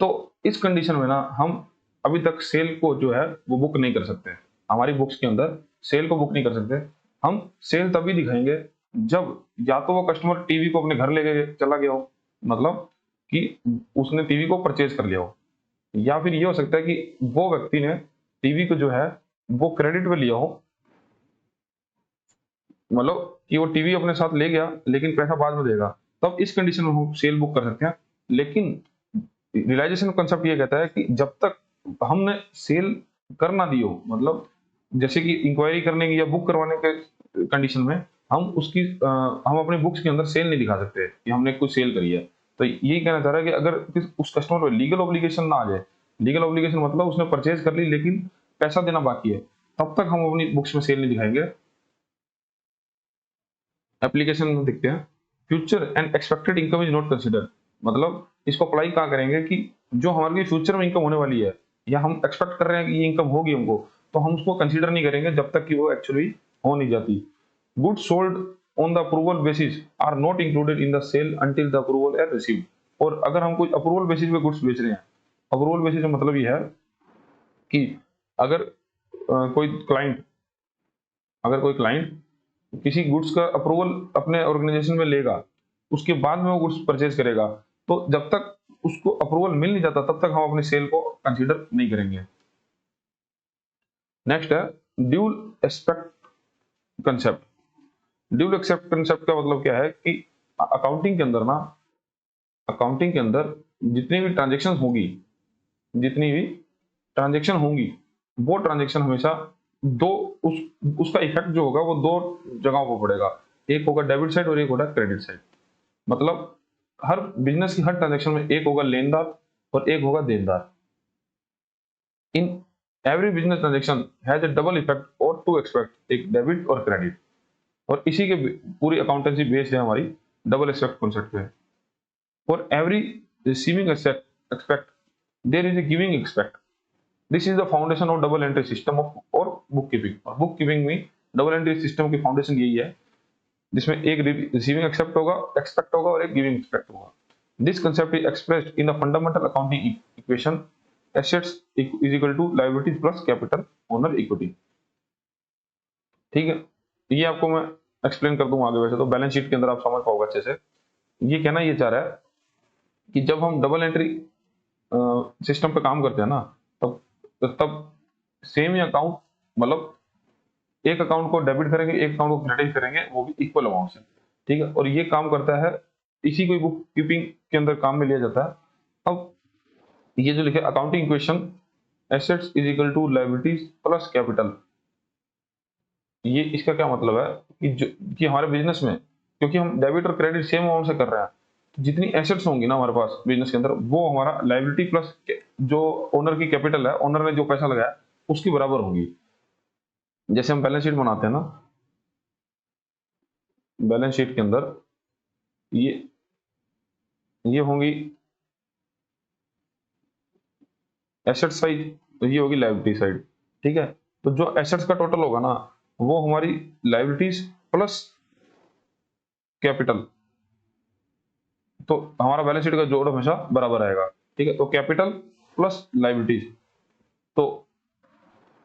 तो इस कंडीशन में ना हम अभी तक सेल को जो है वो बुक नहीं कर सकते, हमारी बुक्स के अंदर सेल को बुक नहीं कर सकते। हम सेल तभी दिखाएंगे जब या तो वो कस्टमर टीवी को अपने घर लेके चला गया हो, मतलब कि उसने टीवी को परचेज कर लिया हो, या फिर ये हो सकता है कि वो व्यक्ति ने टीवी को जो है वो क्रेडिट पे लिया हो, मतलब कि वो टीवी अपने साथ ले गया लेकिन पैसा बाद में देगा, तब इस कंडीशन में हम सेल बुक कर सकते हैं। लेकिन रियलाइजेशन कंसेप्ट ये कहता है कि जब तक हमने सेल कर ना दी हो, मतलब जैसे कि इंक्वायरी करने की या बुक करवाने के कंडीशन में हम अपने बुक्स के अंदर सेल नहीं दिखा सकते कि हमने कुछ सेल करी है। तो यही कहना चाह रहा है कि अगर उस कस्टमर पर लीगल ऑब्लिगेशन ना आ जाए, लीगल ऑब्लिगेशन मतलब उसने परचेज कर ली लेकिन पैसा देना बाकी है, तब तक हम अपनी बुक्स में सेल नहीं दिखाएंगे। एप्लीकेशन में देखते हैं, future and expected income is not consider, मतलब इसको अप्लाई कहाँ करेंगे कि जो हमारे फ्यूचर में इनकम होने वाली है या हम एक्सपेक्ट कर रहे हैं कि ये इनकम होगी हमको, तो हम उसको कंसीडर नहीं करेंगे जब तक कि वो एक्चुअली हो नहीं जाती। Goods sold on the approval basis are not included in the sale until the approval are received. और अगर हम कोई अप्रूवल बेसिस पे गुड्स बेच रहे हैं, अप्रूवल बेसिस का मतलब ये है कि अगर कोई क्लाइंट किसी गुड्स का अप्रूवल अपने ऑर्गेनाइजेशन में लेगा, उसके बाद में वो गुड्स परचेज करेगा, तो जब तक उसको अप्रूवल मिल नहीं जाता तब तक हम अपनी सेल को कंसीडर नहीं करेंगे। नेक्स्ट है dual aspect concept. Dual aspect concept का मतलब क्या है कि अकाउंटिंग के अंदर जितनी भी ट्रांजेक्शन होंगी वो ट्रांजेक्शन हमेशा दो उस उसका इफेक्ट जो होगा वो दो जगहों पर पड़ेगा, एक होगा डेबिट साइड और एक होगा क्रेडिट साइड। मतलब हर बिजनेस की हर ट्रांजेक्शन में एक होगा लेनदार और एक होगा देनदार। In every business transaction has a double effect और टू एक्सपेक्ट, एक डेबिट और क्रेडिट। और इसी के पूरी अकाउंटेंसी बेस्ड है हमारी डबल एक्सपेक्ट कॉन्सेप्ट पे। For every receiving aspect there is a giving aspect. This is the foundation of double entry system of और बुक कीपिंग। और बुक कीपिंग में डबल एंट्री सिस्टम की फाउंडेशन यही है, जिसमें एक रिसीविंग एक्सेप्ट होगा, एक्सपेक्ट होगा और एक गिविंग एक्सपेक्ट होगा। This concept is expressed in the fundamental accounting equation assets is equal to liabilities plus capital owner equity. ठीक है, ये आपको मैं एक्सप्लेन कर दूंगा आगे। वैसे तो बैलेंस शीट के अंदर आप समझ पाओगे अच्छे से। ये कहना ये चाह रहा है कि जब हम डबल एंट्री सिस्टम पे काम करते हैं ना, तब तब सेम ही अकाउंट, मतलब एक अकाउंट को डेबिट करेंगे एक अकाउंट को क्रेडिट करेंगे, वो भी इक्वल अमाउंट से। ठीक है, और ये काम करता है, इसी को बुक कीपिंग के अंदर काम में लिया जाता है। अब ये जो लिखे accounting equation assets is equal to liabilities plus capital, ये इसका क्या मतलब है कि हमारे बिजनेस में, क्योंकि हम डेबिट और क्रेडिट सेम अमाउंट से कर रहे हैं, तो जितनी एसेट्स होंगी ना हमारे पास बिजनेस के अंदर, वो हमारा लायबिलिटी प्लस जो ओनर की कैपिटल है, ओनर ने जो पैसा लगाया उसकी बराबर होगी। जैसे हम बैलेंस शीट बनाते हैं ना, बैलेंस शीट के अंदर ये होंगी एसेट साइड, तो ये होगी लायबिलिटी साइड। ठीक है, तो जो एसेट्स का टोटल होगा ना, वो हमारी लायबिलिटीज प्लस कैपिटल, तो हमारा बैलेंस शीट का जोड़ हमेशा बराबर आएगा। ठीक है, तो कैपिटल प्लस लायबिलिटीज, तो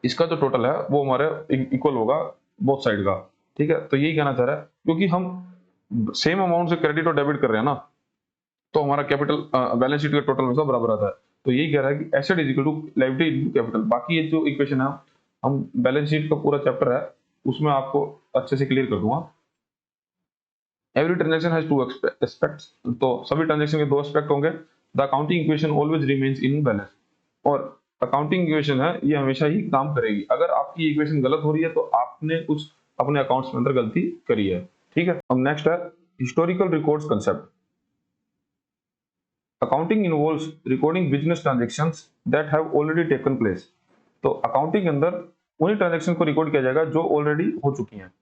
इसका जो टोटल है वो हमारे इक्वल होगा बोथ साइड का। ठीक है, तो यही कहना चाह रहा है, क्योंकि हम सेम अमाउंट से क्रेडिट और डेबिट कर रहे हैं ना, तो हमारा कैपिटल बैलेंस शीट का टोटल हमेशा बराबर आता है। तो यही कह रहा है कि asset is equal to liability into capital. बाकी ये जो इक्वेशन है, हम बैलेंस शीट का पूरा चैप्टर है उसमें आपको अच्छे से क्लियर कर दूंगा। Every transaction has to aspects, तो सभी ट्रांजेक्शन के दो एस्पेक्ट होंगे। The accounting equation always remains in balance, और अकाउंटिंग इक्वेशन है ये हमेशा ही काम करेगी। अगर आपकी इक्वेशन गलत हो रही है तो आपने कुछ अपने अकाउंट्स में अंदर गलती करी है। ठीक है, अब नेक्स्ट है historical records concept. Accounting involves recording business transactions that have already taken place. तो अकाउंटिंग के अंदर उन्हीं ट्रांजैक्शन को रिकॉर्ड किया जाएगा जो ऑलरेडी हो चुकी हैं।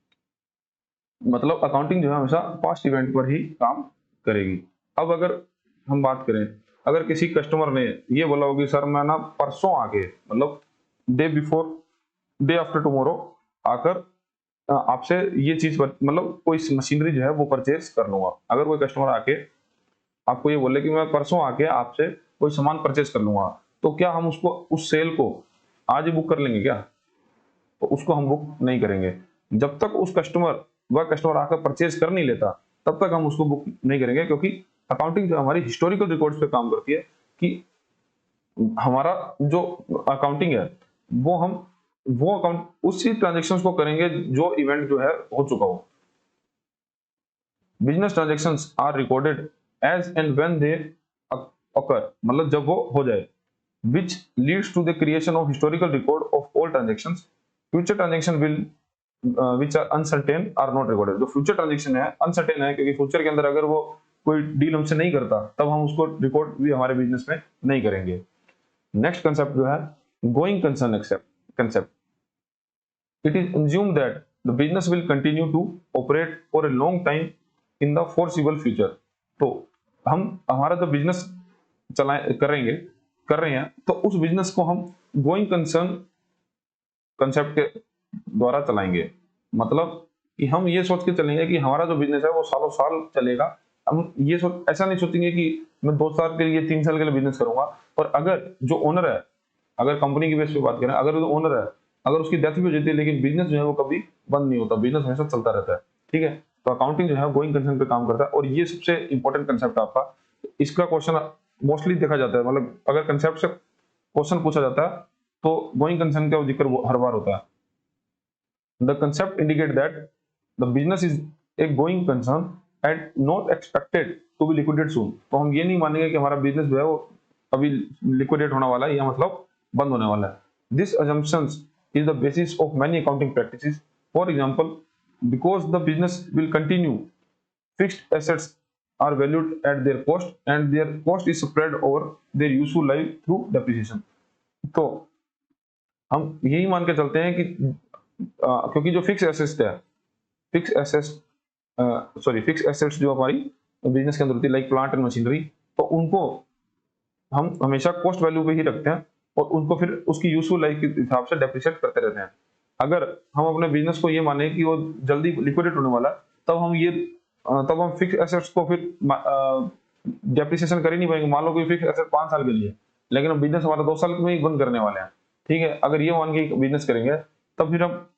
मतलब अकाउंटिंग जो है हमेशा पास्ट इवेंट पर ही काम करेगी। अब अगर हम बात करें, अगर किसी कस्टमर ने ये बोला होगी सर मैं ना परसों आके, मतलब डे आफ्टर टुमारो आकर आपसे ये चीज मतलब कोई मशीनरी जो है वो परचेज कर लूंगा। अगर कोई कस्टमर आके आपको ये बोले कि मैं परसों आके आपसे कोई सामान परचेज कर लूंगा, तो क्या हम उसको उस सेल को आज ही बुक कर लेंगे क्या? तो उसको हम बुक नहीं करेंगे। जब तक वह कस्टमर आकर परचेज कर नहीं लेता तब तक हम उसको बुक नहीं करेंगे, क्योंकि अकाउंटिंग जो हमारी हिस्टोरिकल रिकॉर्ड्स पे काम करती है कि हमारा जो अकाउंटिंग है वो अकाउंट उसी ट्रांजेक्शन्स को करेंगे जो इवेंट जो है हो चुका हो। Business transactions are recorded as and when they occur, मतलब जब वो हो जाए, which leads to the creation of historical record of all transactions. Future transaction will which are uncertain are not recorded. जो future transaction है uncertain है, क्योंकि future के अंदर अगर वो कोई डील हमसे नहीं करता तब हम उसको रिकॉर्ड भी हमारे बिजनेस में नहीं करेंगे। नेक्स्ट कंसेप्ट जो है going concern concept. It is assumed that the business will continue to operate for a long time in the foreseeable future. तो हम हमारा जो बिजनेस चलाए कर रहे हैं तो उस बिजनेस को हम गोइंग कंसर्न कंसेप्ट के द्वारा चलाएंगे। मतलब कि हम ये सोच के चलेंगे कि हमारा जो बिजनेस है वो सालों साल चलेगा। हम ये सोच ऐसा नहीं सोचेंगे कि मैं 2 साल के लिए 3 साल के लिए बिजनेस करूंगा। और अगर जो ओनर है, अगर कंपनी की बेस पे बात करें, अगर जो ओनर है अगर उसकी डेथ भी हो जाती है लेकिन बिजनेस जो है वो कभी बंद नहीं होता, बिजनेस हमेशा चलता रहता है। ठीक है, तो अकाउंटिंग जो है गोइंग कंसर्न पे काम करता है और ये सबसे इंपॉर्टेंट कंसेप्ट है आपका। इसका क्वेश्चन मोस्टली देखा जाता है, मतलब अगर कंसेप्ट से क्वेश्चन पूछा जाता है तो गोइंग कंसर्न का जिक्र हर बार होता है। The concept indicate that the business is a going concern and not expected to be liquidate soon. तो हम ये नहीं मानेंगे कि हमारा बिजनेस जो है वो अभी लिक्विडेट होने वाला है या मतलब बंद होने वाला है। This assumptions is the basis of many accounting practices. For example, because the business will continue, fixed assets are valued at their cost and their cost is spread over their useful life through depreciation. तो हम यही मान के चलते हैं कि क्योंकि जो फिक्स एसेट्स है, फिक्स एसेट्स जो हमारी बिजनेस के अंदर होती है लाइक प्लांट एंड मशीनरी, तो उनको हम हमेशा कॉस्ट वैल्यू पे ही रखते हैं और उनको फिर उसकी यूजफुल लाइफ के हिसाब से डेप्रिशिएट करते रहते हैं। अगर हम अपने बिजनेस को ये माने कि वो जल्दी लिक्विडेट होने वाला है तब हम फिक्स एसेट्स को फिर डेप्रिसिएशन कर ही नहीं पाएंगे। मान लो कोई फिक्स एसेट 5 साल के लिए, लेकिन हम बिजनेस हमारा 2 साल में ही बंद करने वाले हैं। ठीक है, अगर ये मान के बिजनेस करेंगे तब फिर हम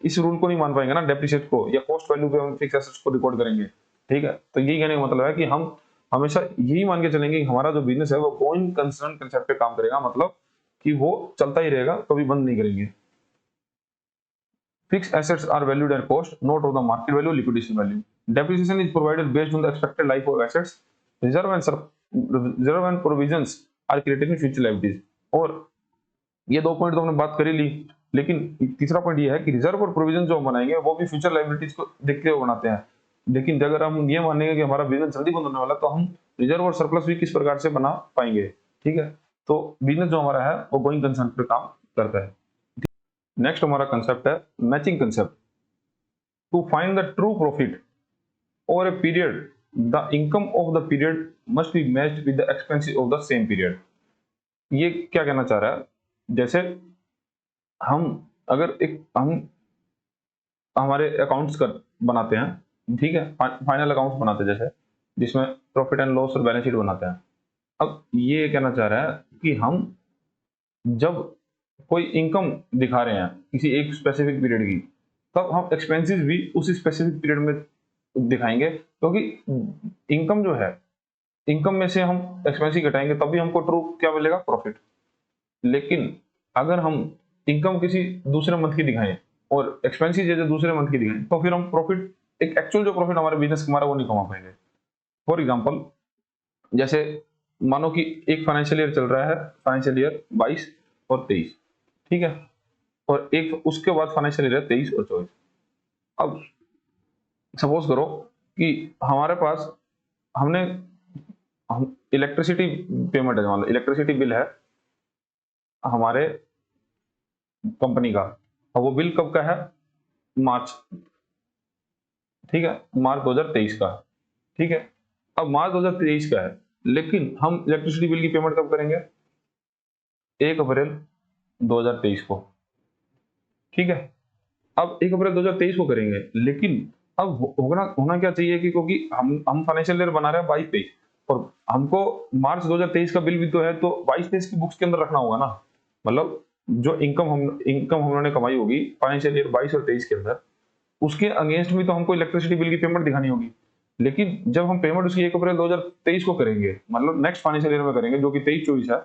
इस रूल को नहीं मान पाएंगे ना, डेप्रिशिएट को या कॉस्ट वैल्यू पे हम फिक्स एसेट्स को रिकॉर्ड करेंगे। ठीक है, तो यही कहने का मतलब है कि हम हमेशा यही मान के चलेंगे कि हमारा जो बिजनेस है वो गोइंग कंसर्न कंसेप्ट पे काम करेगा, मतलब कि वो चलता ही रहेगा, कभी बंद नहीं करेंगे। Fixed assets are valued at cost, not of the market value, liquidation value. Depreciation is provided based on the expected life of assets. Reserve and provisions are created in future liabilities. और ये 2 point तो हमने बात कर ही ली, लेकिन तीसरा point ये है कि रिजर्व और प्रोविजन जो बनाएंगे वो भी फ्यूचर लायबिलिटीज को देखते हुए बनाते हैं। लेकिन अगर हम ये मानेंगे कि हमारा बिजनेस जल्दी बंद होने वाला है तो हम रिजर्व और सरप्लस भी किस प्रकार से बना पाएंगे। ठीक है, तो बिजनेस जो हमारा है वो गोइंग कंसर्न पर काम करता है। नेक्स्ट हमारा कंसेप्ट है matching concept. To find the true profit over a period, the income of the period must be matched with the expenses of the same period. ये क्या कहना चाह रहा है, जैसे हम हमारे अकाउंट्स कर बनाते हैं, ठीक है, फाइनल अकाउंट्स बनाते हैं, जैसे जिसमें प्रॉफिट एंड लॉस और बैलेंस शीट बनाते हैं। अब ये कहना चाह रहा है कि हम जब कोई इनकम दिखा रहे हैं किसी एक स्पेसिफिक पीरियड की, तब हम एक्सपेंसेस भी उसी स्पेसिफिक पीरियड में दिखाएंगे, क्योंकि इनकम जो है, इनकम में से हम एक्सपेंस ही घटाएंगे तभी हमको ट्रू क्या मिलेगा, प्रॉफिट। लेकिन अगर हम इनकम किसी दूसरे मंथ की दिखाएं और एक्सपेंसेस जैसे दूसरे मंथ की दिखाएं तो फिर हम प्रॉफिट, एक एक्चुअल जो प्रॉफिट हमारे बिजनेस हमारा वो नहीं कमा पाएंगे। फॉर एग्जांपल, जैसे मानो कि एक फाइनेंशियल ईयर चल रहा है, फाइनेंशियल ईयर 22 और 23, ठीक है, और एक उसके बाद फाइनेंशियल ईयर 23 और 24। अब सपोज करो कि हमारे पास हम इलेक्ट्रिसिटी पेमेंट है, मतलब इलेक्ट्रिसिटी बिल है हमारे कंपनी का, और वो बिल कब का है, मार्च, ठीक है, मार्च 2023 का। ठीक है, अब मार्च 2023 का है, लेकिन हम इलेक्ट्रिसिटी बिल की पेमेंट कब करेंगे, 1 अप्रैल 2023 को। ठीक है, अब 1 अप्रैल 2023 को करेंगे, लेकिन अब होना क्या चाहिए कि क्योंकि हम फाइनेंशियल ईयर बना रहे हैं 22-23 और हमको मार्च 2023 का बिल भी तो है, तो 22-23 की बुक्स के अंदर रखना होगा ना। मतलब जो इनकम हमने कमाई होगी फाइनेंशियल ईयर 22 और 23 के अंदर, उसके अगेंस्ट में तो हमको इलेक्ट्रिसिटी बिल की पेमेंट दिखानी होगी। लेकिन जब हम पेमेंट उसकी 1 अप्रैल 2023 को करेंगे, मतलब नेक्स्ट फाइनेंशियल ईयर में करेंगे, जो कि 23-24 है,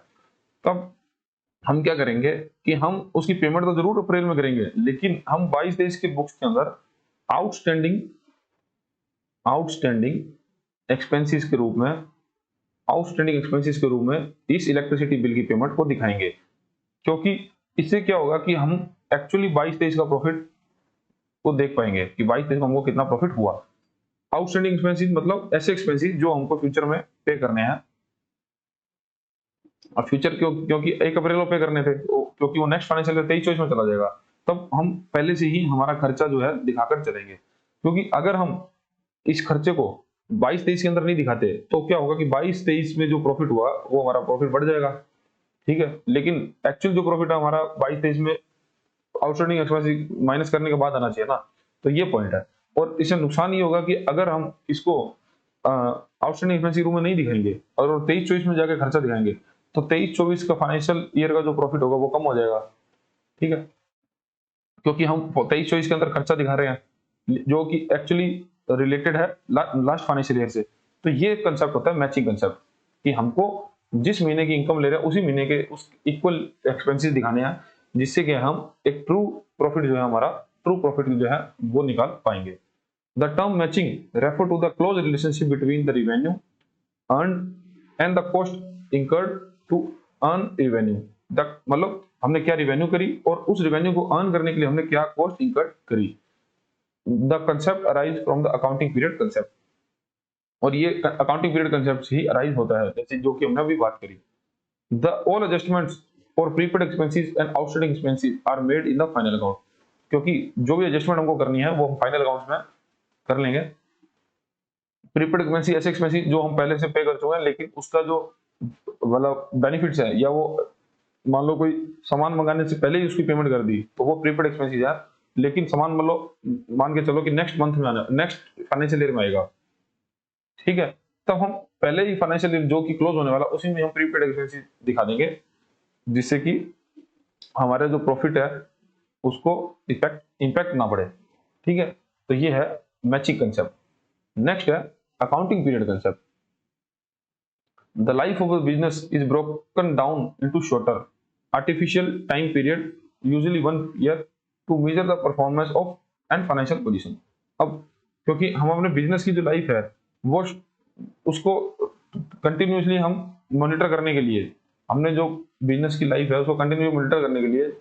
तब हम क्या करेंगे कि हम उसकी पेमेंट तो जरूर अप्रैल में करेंगे, लेकिन हम 22-23 की बुक्स के अंदर आउटस्टैंडिंग आउटस्टैंडिंग एक्सपेंसेस के रूप में आउटस्टैंडिंग एक्सपेंसेस के रूप में इस इलेक्ट्रिसिटी बिल की पेमेंट को दिखाएंगे। क्योंकि इससे क्या होगा कि हम एक्चुअली 22-23 का प्रॉफिट को देख पाएंगे कि 22-23 में हमको कितना प्रॉफिट हुआ। आउटस्टैंडिंग एक्सपेंसेस मतलब ऐसे एक्सपेंसेस जो हमको फ्यूचर में पे करने हैं, और फ्यूचर क्योंकि 1 अप्रैल को पे करने थे, क्योंकि वो नेक्स्ट फाइनेंशियल ईयर 23-24 में चला जाएगा, तब हम पहले से ही हमारा खर्चा जो है दिखाकर चलेंगे। क्योंकि अगर हम इस खर्चे को 22-23 के अंदर नहीं दिखाते तो क्या होगा कि 22-23 में जो प्रॉफिट हुआ वो हमारा प्रॉफिट बढ़ जाएगा, ठीक है, लेकिन एक्चुअल जो प्रॉफिट है हमारा 22-23 में आउटस्टैंडिंग एक्सपेंस माइनस करने के बाद आना चाहिए ना। तो ये पॉइंट है। और इससे नुकसान ये होगा कि अगर हम इसको आउटस्टैंडिंग एक्सपेंस के रूप में नहीं दिखाएंगे और 23-24 में जाकर खर्चा दिखाएंगे, तो 23-24 का फाइनेंशियल ईयर का जो प्रॉफिट होगा वो कम हो जाएगा, ठीक है, क्योंकि हम 23-24 के अंदर खर्चा दिखा रहे हैं जो कि एक्चुअली रिलेटेड है लास्ट फाइनेंशियल ईयर से। तो ये कंसेप्ट होता है मैचिंग कंसेप्ट, कि हमको जिस महीने की इनकम ले रहे हैं उसी महीने के उस इक्वल एक्सपेंसेस दिखाने हैं, जिससे कि हम एक ट्रू प्रॉफिट जो है हमारा ट्रू प्रॉफिट जो है वो निकाल पाएंगे। The term matching refer to the close relationship between the revenue earned and the cost incurred to earn revenue. मतलब हमने क्या रिवेन्यू करी और उस रिवेन्यू को अर्न करने के लिए हमने क्या कॉस्ट इंकर्ड करी। The concept arise from the accounting period concept, और ये अकाउंटिंग पीरियड कंसेप्ट से ही अराइज होता है, जैसे जो कि हमने अभी बात करी। The all adjustments for prepaid expenses and outstanding expenses are made in the final account, क्योंकि जो भी एडजस्टमेंट हमको करनी है वो हम फाइनल अकाउंट्स में कर लेंगे। प्रीपेड एक्सपेंसेस ऐसे एक्सपेंसेस जो हम पहले से पे कर चुके हैं, लेकिन उसका जो मतलब बेनिफिट्स है, या वो मान लो कोई सामान मंगाने से पहले ही उसकी पेमेंट कर दी, तो वो प्रीपेड एक्सपेंसेस है। लेकिन सामान मान के चलो कि नेक्स्ट मंथ में आना, नेक्स्ट फाइनेंशियल ईयर में आएगा, ठीक है, तब हम पहले ही फाइनेंशियल ईयर जो कि क्लोज होने वाला उसी में हम प्रीपेड एक्सपेंसेस दिखा देंगे, जिससे कि हमारा जो प्रॉफिट है उसको इम्पैक्ट ना पड़े, ठीक है। तो ये है मैचिंग कंसेप्ट। नेक्स्ट है accounting period concept. The life of a business is broken down into shorter, artificial time period, usually 1 year, to measure the performance of and financial position. अब क्योंकि हम अपने बिजनेस की जो लाइफ है वो उसको कंटिन्यूसली हम मॉनिटर करने के लिए, हमने जो बिजनेस की लाइफ है उसको कंटिन्यू मॉनिटर करने के लिए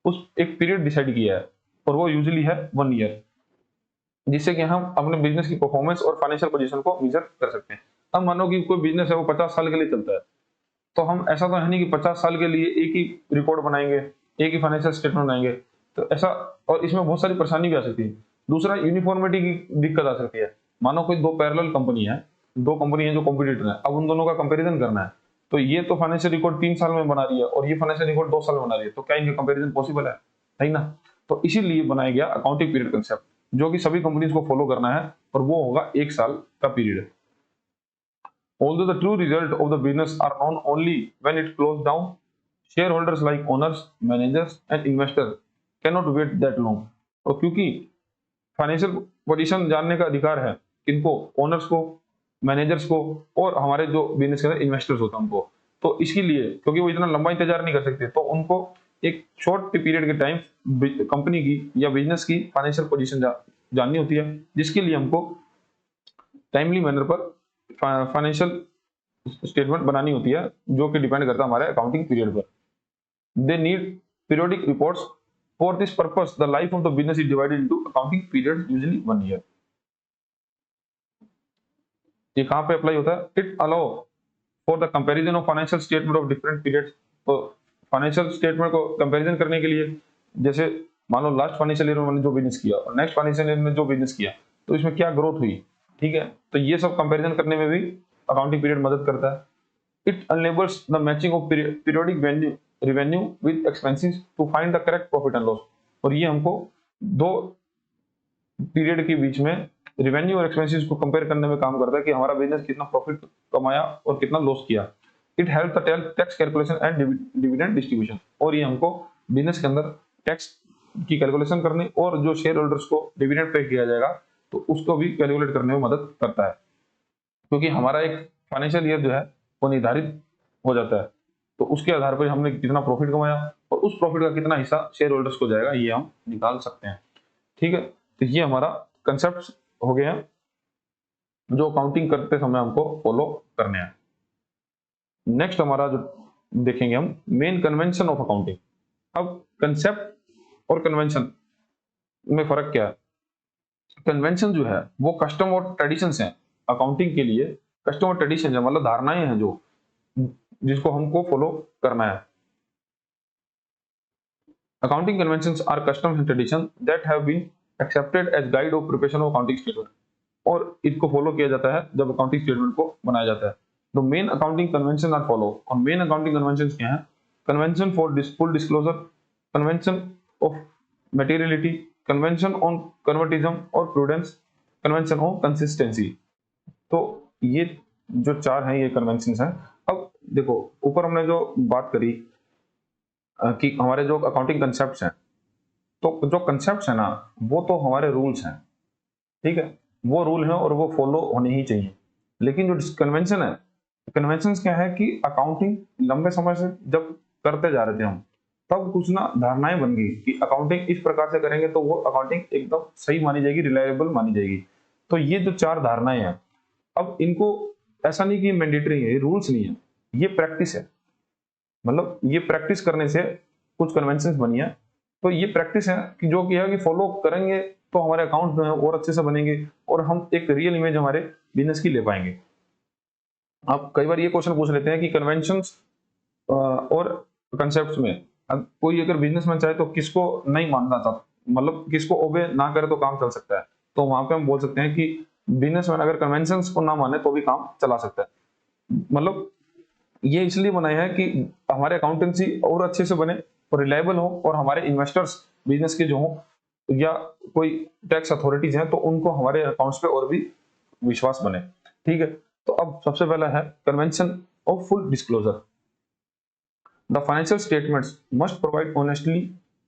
उस एक पीरियड डिसाइड किया है, और वो यूजुअली है 1 ईयर, जिससे कि हम अपने बिजनेस की परफॉर्मेंस और फाइनेंशियल पोजीशन को मेजर कर सकते हैं। अब मानो कि कोई बिजनेस है वो 50 साल के लिए चलता है, तो हम ऐसा तो है नहीं कि 50 साल के लिए एक ही रिपोर्ट बनाएंगे, एक ही फाइनेंशियल स्टेटमेंट बनाएंगे, तो ऐसा, और इसमें बहुत सारी परेशानी भी आ सकती है। दूसरा, यूनिफॉर्मिटी की दिक्कत आ सकती है। मानो कोई दो पैरेलल कंपनी है, दो कंपनी है जो कॉम्पिटिटर है, अब उन दोनों का कंपेरिजन करना है, तो ये तो फाइनेंशियल रिकॉर्ड 3 साल में बना रही है और ये फाइनेंशियल रिकॉर्ड 2 साल में बना रही है, तो क्या इनका कंपेरिजन पॉसिबल है? नहीं ना। तो इसीलिए बनाया गया अकाउंटिंग पीरियड कंसेप्ट, जो कि सभी कंपनीज को फॉलो करना है, और वो होगा 1 साल का period. Although the true result of the business are known only when it closed down, shareholders like owners, managers and investors cannot wait that long. और क्योंकि फाइनेंशियल पोजीशन जानने का अधिकार है किनको? ओनर्स को, मैनेजर्स को, और हमारे जो बिजनेस के अंदर इन्वेस्टर्स होते हैं उनको। तो इसके लिए, क्योंकि वो इतना लंबा इंतजार नहीं कर सकते, तो उनको एक शॉर्ट पीरियड के टाइम कंपनी की या बिजनेस की फाइनेंशियल पोजीशन जाननी होती है, जिसके लिए हमको टाइमली मैनर पर फाइनेंशियल स्टेटमेंट बनानी होती है, जो कि डिपेंड करता है हमारे अकाउंटिंग पीरियड पर। They need periodic reports. For this purpose the life of the business is divided into accounting period, usually 1 year. ये कहां पे अप्लाई होता है? It allow for the comparison of financial statement of different periods. तो financial statement को comparison करने के लिए, जैसे मान लो लास्ट फाइनेंशियल ईयर में मैंने जो बिजनेस किया और नेक्स्ट फाइनेंशियल ईयर में जो बिजनेस किया, तो इसमें क्या ग्रोथ हुई, ठीक है, तो ये सब कंपैरिजन करने में भी अकाउंटिंग पीरियड मदद करता है। It enables the matching of periodic revenue with expenses to find the correct profit and loss। और ये हमको दो पीरियड के बीच में रिवेन्यू और एक्सपेंसेस को कंपेयर करने में काम करता है कि हमारा बिजनेस कितना प्रॉफिट कमाया और कितना लॉस किया। It help the tax calculation and dividend distribution. और ये हमको बिजनेस के अंदर टैक्स की कैलकुलेशन करने और जो शेयर होल्डर्स को डिविडेंड पे किया जाएगा, तो उसको भी कैलकुलेट करने में मदद करता है, क्योंकि हमारा एक फाइनेंशियल ईयर जो है वो निर्धारित हो जाता है। तो उसके आधार पर हमने कितना प्रॉफिट कमाया और उस प्रॉफिट का कितना हिस्सा शेयर होल्डर्स को जाएगा, ये हम निकाल सकते हैं। ठीक है, तो ये हमारा कंसेप्ट हो गया जो अकाउंटिंग करते समय हमको फॉलो करने हैं। नेक्स्ट हमारा जो देखेंगे हम मेन कन्वेंशन ऑफ अकाउंटिंग। अब कंसेप्ट और कन्वेंशन में फर्क क्या है? कन्वेंशन जो है वो कस्टम और ट्रेडिशंस हैं अकाउंटिंग के लिए। कस्टम और ट्रेडिशन है मतलब धारणाएं हैं जो जिसको हमको फॉलो करना है। Accounting conventions are customs and tradition that have been accepted as guide of preparation of accounting statement, और इसको फॉलो किया जाता है जब अकाउंटिंग स्टेटमेंट को बनाया जाता है। तो main accounting convention are follow, और मेन अकाउंटिंग कन्वेंशन क्या है? Convention for full disclosure, convention of materiality, convention on conservatism और प्रूडेंस, कन्वेंशन ऑन कंसिस्टेंसी। तो ये जो चार हैं ये कन्वेंशन हैं। अब देखो ऊपर हमने जो बात करी कि हमारे जो अकाउंटिंग कंसेप्ट्स हैं, तो जो कंसेप्ट्स हैं ना वो तो हमारे रूल्स हैं, ठीक है, वो रूल हैं और वो फॉलो होने ही चाहिए। लेकिन जो कन्वेंशन है, कन्वेंशन क्या है कि अकाउंटिंग लंबे समय से जब करते जा रहे थे हम, तब कुछ ना धारणाएं बन गई कि अकाउंटिंग इस प्रकार से करेंगे तो वो अकाउंटिंग एकदम सही मानी जाएगी, रिलायबल मानी जाएगी। तो ये जो चार धारणाएं हैं, अब इनको ऐसा नहीं कि मैंडेटरी है, ये रूल्स नहीं है, ये प्रैक्टिस है। मतलब ये प्रैक्टिस करने से कुछ कन्वेंशंस बनी है। तो ये प्रैक्टिस है कि जो किया कि फॉलो करेंगे तो हमारे अकाउंट जो है और अच्छे से बनेंगे और हम एक रियल इमेज हमारे बिजनेस की ले पाएंगे। आप कई बार ये क्वेश्चन पूछ लेते हैं कि कन्वेंशंस और कंसेप्ट्स में कोई अगर बिजनेसमैन चाहे तो किसको नहीं मानना चाहता, मतलब किसको ओबे ना करे तो काम चल सकता है। तो वहां पे हम बोल सकते हैं कि बिजनेसमैन अगर कन्वेंशंस को ना माने तो भी काम चला सकता है। मतलब ये इसलिए बनाया है कि हमारे अकाउंटेंसी और अच्छे से बने और रिलायबल हो, और हमारे इन्वेस्टर्स बिजनेस के जो हो या कोई टैक्स अथॉरिटीज हैं तो उनको हमारे अकाउंट्स पे और भी विश्वास बने। ठीक है, तो अब सबसे पहला है convention of full disclosure. The financial statements must provide honestly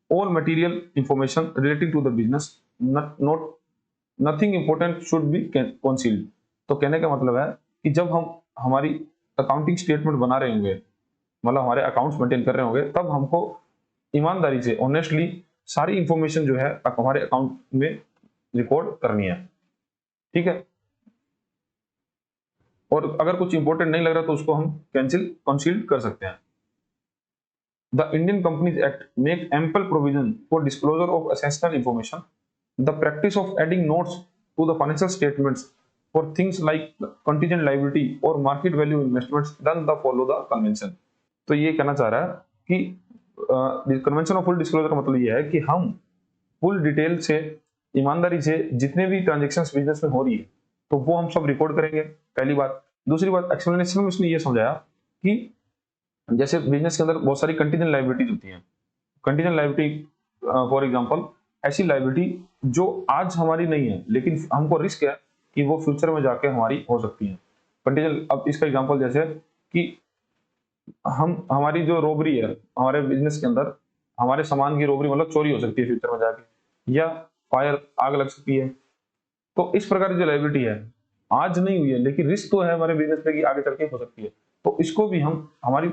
all material information relating to the business, not nothing important should be concealed। तो कहने का मतलब है कि जब हम हमारी अकाउंटिंग स्टेटमेंट बना रहे होंगे, मतलब हमारे अकाउंट्स मेंटेन कर रहे होंगे, तब हमको ईमानदारी से ऑनेस्टली सारी इंफॉर्मेशन जो है हमारे अकाउंट में रिकॉर्ड करनी है। ठीक है, और अगर कुछ इंपॉर्टेंट नहीं लग रहा तो उसको हम कंसील कर सकते हैं। The Indian Companies Act make ample provision for disclosure of essential information. The practice of adding notes to the financial statements for things like contingent liability or market value investments does the follow the convention। तो ये कहना चाह रहा है कि convention of full disclosure का मतलब ये है कि हम फुल डिटेल से ईमानदारी से जितने भी ट्रांजेक्शन्स बिजनेस में हो रही है तो वो हम सब रिकॉर्ड करेंगे, पहली बात। दूसरी बात, एक्सप्लेनेशन में उसने ये समझाया कि जैसे बिजनेस के अंदर बहुत सारी कंटीजेंट लायबिलिटीज होती हैं। कंटीजेंट लायबिलिटी फॉर एग्जांपल ऐसी लायबिलिटी जो आज हमारी नहीं है लेकिन हमको रिस्क है कि वो फ्यूचर में जाके हमारी हो सकती है। कंटीजेंट, अब इसका एग्जांपल जैसे कि हमारी जो रोबरी है हमारे बिजनेस के अंदर, हमारे सामान की रोबरी मतलब चोरी हो सकती है फ्यूचर में जाके, या फायर आग लग सकती है। तो इस प्रकार की जो लायबिलिटी है आज नहीं हुई है लेकिन रिस्क तो है हमारे बिजनेस पे कि आगे चल के हो सकती है, तो इसको भी हम हमारे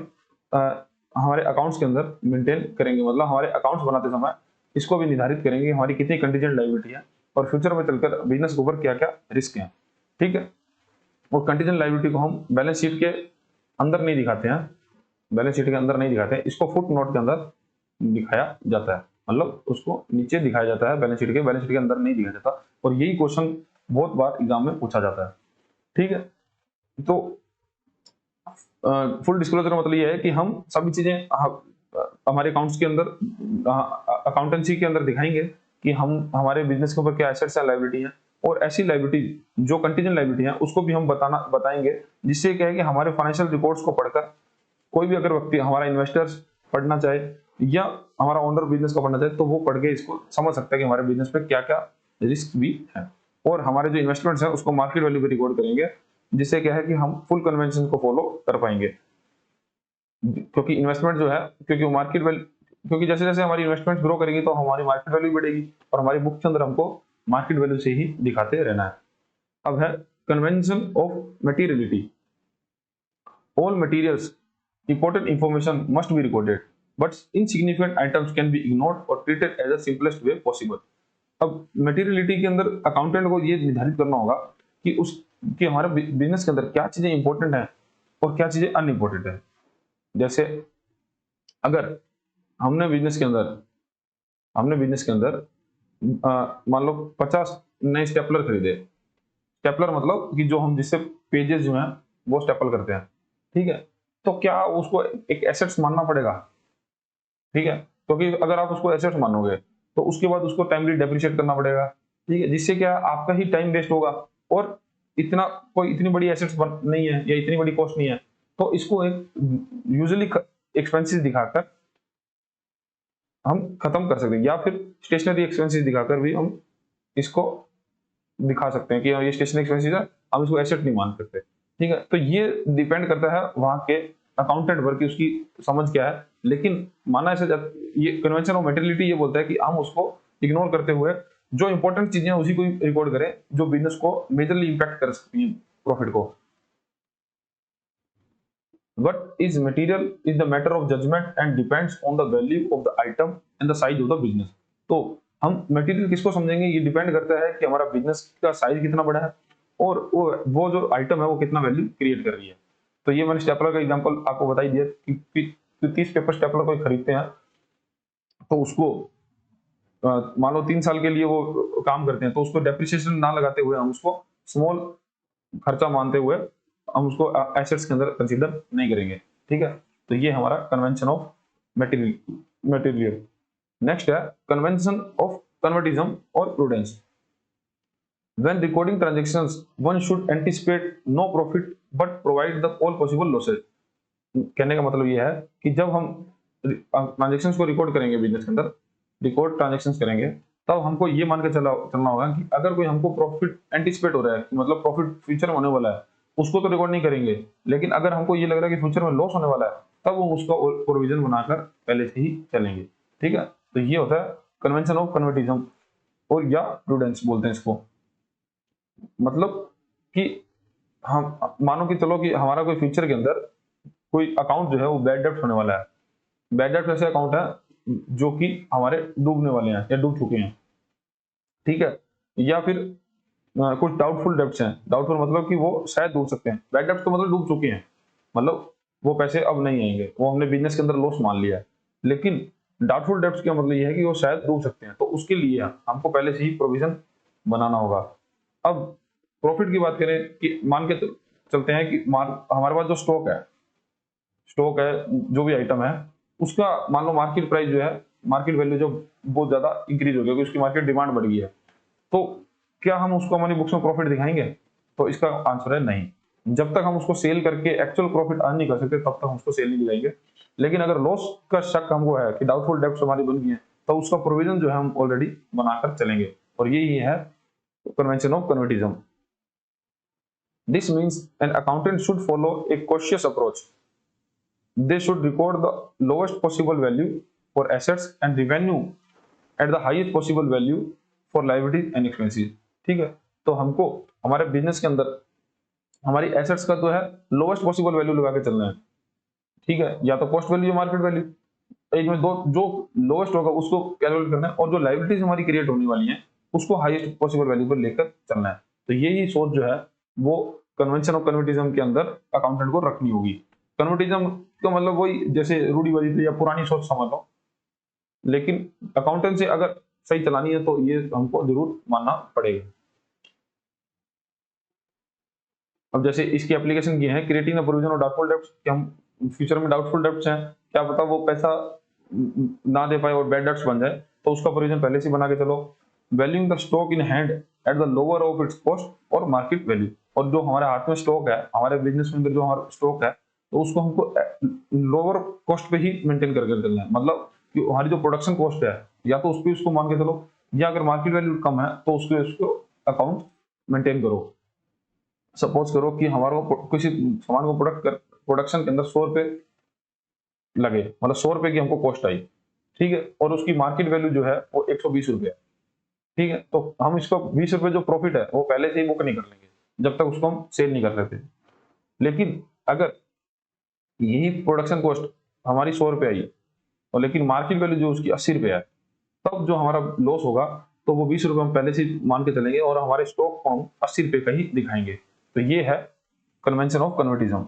अकाउंट्स के अंदर मेंटेन करेंगे। मतलब हमारे अकाउंट्स बनाते समय इसको भी निर्धारित करेंगे हमारी कितनी कंटीजेंट लायबिलिटी है और फ्यूचर में चलकर बिजनेस के ऊपर क्या क्या रिस्क है। ठीक है, और कंटीजेंट लायबिलिटी को हम बैलेंस शीट के अंदर नहीं दिखाते हैं, बैलेंस शीट के अंदर नहीं दिखाते हैं, इसको फुट नोट के अंदर दिखाया जाता है, मतलब उसको नीचे दिखाया जाता है बैलेंस शीट के अंदर नहीं दिखाया जाता। और यही क्वेश्चन बहुत बार एग्जाम में पूछा जाता है। ठीक है, तो फुल डिस्क्लोजर का मतलब ये है कि हम सभी चीजें हमारे अकाउंट्स के अंदर अकाउंटेंसी के अंदर दिखाएंगे कि हम हमारे बिजनेस के ऊपर क्या एसेट्स है, लायबिलिटी है, और ऐसी लायबिलिटी जो कंटीजेंट लायबिलिटी है उसको भी हम बताएंगे, जिससे क्या है कि हमारे फाइनेंशियल रिपोर्ट्स को पढ़कर कोई भी अगर व्यक्ति, हमारा इन्वेस्टर्स पढ़ना चाहे या हमारा ओनर बिजनेस को पढ़ना चाहे तो वो पढ़ के इसको समझ सकता है कि हमारे बिजनेस पे क्या क्या रिस्क भी है, और हमारे जो इन्वेस्टमेंट्स हैं उसको मार्केट वैल्यू पे रिकॉर्ड करेंगे, जिससे क्या है कि हम फुल कन्वेंशन को फॉलो कर पाएंगे। क्योंकि इन्वेस्टमेंट जो है, क्योंकि मार्केट वैल्यू, क्योंकि जैसे जैसे हमारी इन्वेस्टमेंट ग्रो करेगी तो हमारी मार्केट वैल्यू बढ़ेगी और हमारी बुक के अंदर हमको मार्केट वैल्यू से ही दिखाते रहना है। अब है convention of materiality. All materials important information must be recorded but insignificant items can be ignored और treated as a simplest way possible. अब मटेरियलिटी के अंदर अकाउंटेंट को ये निर्धारित करना होगा कि उस कि हमारे बिजनेस के अंदर क्या चीजें इंपॉर्टेंट है और क्या चीजें अनइम्पोर्टेंट है। जैसे अगर हमने बिजनेस के अंदर मान लो 50 नए स्टेपलर खरीदे। स्टेपलर मतलब कि जो हम जिससे पेजेस जो हैं वो स्टेपल करते हैं, ठीक है। तो क्या उसको एक एसेट्स मानना पड़ेगा, ठीक है, क्योंकि अगर आप उसको एसेट्स मानोगे तो उसके बाद उसको टाइमली डेप्रिशिएट करना पड़ेगा, ठीक है, जिससे क्या आपका ही टाइम वेस्ट होगा और इतनी बड़ी एसेट्स नहीं है या इतनी बड़ी कॉस्ट नहीं है। तो इसको एक यूजुअली एक्सपेंसेस दिखाकर हम खत्म कर सकते हैं, या फिर स्टेशनरी एक्सपेंसेस दिखाकर भी हम इसको दिखा सकते हैं कि ये स्टेशनरी एक्सपेंसेस है, हम इसको एसेट नहीं मान सकते, ठीक है। तो ये डिपेंड करता है वहां के अकाउंटेंट पर कि उसकी समझ क्या है। लेकिन माना ऐसे ये कन्वेंशन ऑफ मटेरियलिटी ये बोलता है कि हम उसको इग्नोर करते हुए जो इंपॉर्टेंट चीजें हैं उसी को रिकॉर्ड करें जो बिजनेस को मेजरली इंपैक्ट कर सकती हैं प्रॉफिट को। What is material is the matter of judgment and depends on the value of the item and the size of the business। तो हम मटेरियल किसको समझेंगे, ये डिपेंड करता है कि हमारा बिजनेस का साइज कितना बड़ा है और वो जो आइटम है वो कितना वैल्यू क्रिएट कर रही है। तो ये मैंने स्टेपलर का एग्जांपल आपको बता ही दिया कि 30 पेपर स्टेपलर कोई खरीदते हैं तो उसको मान लो 3 साल के लिए वो काम करते हैं, तो उसको डेप्रिसिएशन ना लगाते हुए हम उसको स्मॉल खर्चा मानते हुए हम उसको एसेट्स के अंदर कंसीडर नहीं करेंगे, ठीक है। तो ये हमारा कन्वेंशन ऑफ मटेरियल। नेक्स्ट है कन्वेंशन ऑफ कन्वर्टिज्म और prudence. When recording transactions, one should anticipate no profit but provide the all possible losses। कहने का मतलब ये है कि जब हम ट्रांजेक्शंस को रिकॉर्ड करेंगे बिजनेस के अंदर, रिकॉर्ड ट्रांजेक्शंस करेंगे, तब हमको ये मान के चलना होगा कि अगर कोई हमको प्रॉफिट एंटिसिपेट हो रहा है, मतलब प्रॉफिट फ्यूचर में होने वाला है, उसको तो रिकॉर्ड नहीं करेंगे। लेकिन अगर हमको ये लग रहा है कि फ्यूचर में लॉस होने वाला है, तब वो उसका प्रोविजन बनाकर पहले से ही चलेंगे, ठीक है। तो ये होता है कन्वेंशन ऑफ कन्वर्टिज्म और या प्रूडेंस बोलते हैं इसको। मतलब कि हम मानो कि चलो कि हमारा कोई फ्यूचर के अंदर कोई अकाउंट जो है वो बैड डेब्ट होने वाला है। बैड डेब्ट ऐसे अकाउंट है जो कि हमारे डूबने वाले हैं या डूब चुके हैं, ठीक है। या फिर कुछ डाउटफुल डेब्ट्स हैं। डाउटफुल मतलब कि वो शायद डूब सकते हैं। बैड डेब्ट तो मतलब डूब चुके हैं, मतलब वो पैसे अब नहीं आएंगे, वो हमने बिजनेस के अंदर लॉस मान लिया है। लेकिन डाउटफुल डेब्ट्स का मतलब ये है कि वो शायद डूब सकते हैं, तो उसके लिए हमको पहले से ही प्रोविजन बनाना होगा। अब प्रॉफिट की बात करें कि मान के चलते हैं कि हमारे पास जो स्टॉक है जो भी आइटम है उसका मान लो मार्केट प्राइस जो है, मार्केट वैल्यू जो बहुत ज्यादा इंक्रीज हो गया क्योंकि उसकी मार्केट डिमांड बढ़ गई है, तो क्या हम उसको मनी बुक्स में प्रॉफिट दिखाएंगे? तो इसका आंसर है नहीं। जब तक हम उसको सेल करके एक्चुअल प्रॉफिट अर्न नहीं कर सकते तब तक हम उसको सेल नहीं दिखाएंगे। लेकिन अगर लॉस का शक हमको है कि डाउटफुल डेब्ट्स हमारी बन गई है, तो उसका प्रोविजन जो है हम ऑलरेडी बनाकर चलेंगे, और यही है convention of conservatism. This means an accountant should follow a cautious approach. They should record the lowest possible value for assets and revenue at the highest possible value for liabilities and expenses। ठीक है, तो हमको हमारे business के अंदर हमारी assets का जो है लोवेस्ट पॉसिबल वैल्यू लगा के चलना है, ठीक है, या तो कॉस्ट वैल्यू या मार्केट वैल्यू, एक में दो जो लोवेस्ट होगा उसको कैलकुलेट करना है, और जो लाइबिलिटीज हमारी क्रिएट होने वाली हैं उसको हाईएस्ट पॉसिबल वैल्यू पर लेकर चलना है। तो यही सोच जो है वो कन्वेंशन ऑफ कन्वर्टिज्म के अंदर अकाउंटेंट को रखनी होगी। कन्वर्टिज्म का मतलब वही जैसे रूढ़िवादी थी या पुरानी सोच समझ लो, लेकिन अकाउंटेंट से अगर सही चलानी है तो ये हमको जरूर मानना पड़ेगा। अब जैसे इसकी एप्लीकेशन की है creating the provision of doubtful debts, कि हम फ्यूचर में डाउटफुल डेब्ट्स हैं, क्या पता वो पैसा ना दे पाए और बैड डेब्ट्स बन जाए, तो उसका प्रोविजन पहले से बना के चलो। Valuing the stock in hand at the lower of its cost और मार्केट वैल्यू, और जो हमारे हाथ में स्टॉक है, हमारे बिजनेस में जो हमारा स्टॉक है, तो उसको हमको लोअर कॉस्ट पे ही मेंटेन करके चलना है। मतलब कि हमारी जो प्रोडक्शन कॉस्ट है या तो उसको उसको मान के चलो, या अगर मार्केट वैल्यू कम है तो उसको अकाउंट मेंटेन करो। सपोज करो कि हमारे को किसी सामान को प्रोडक्शन के अंदर 100 रुपए लगे, मतलब 100 रुपए की हमको कॉस्ट आई, ठीक है, और उसकी मार्केट वैल्यू जो है वो 120 रुपए है, ठीक है, तो हम इसको 20 रुपए जो प्रॉफिट है वो पहले से ही बुक नहीं कर लेंगे जब तक उसको हम सेल नहीं कर लेते। लेकिन अगर यही प्रोडक्शन कॉस्ट हमारी 100 रुपए आई और लेकिन मार्केट वैल्यू जो उसकी 80 रुपए है, तब जो हमारा लॉस होगा तो वो 20 रुपए हम पहले से ही मान के चलेंगे और हमारे स्टॉक को हम 80 रुपए का ही दिखाएंगे। तो ये है कन्वेंशन ऑफ कन्वर्टिज्म।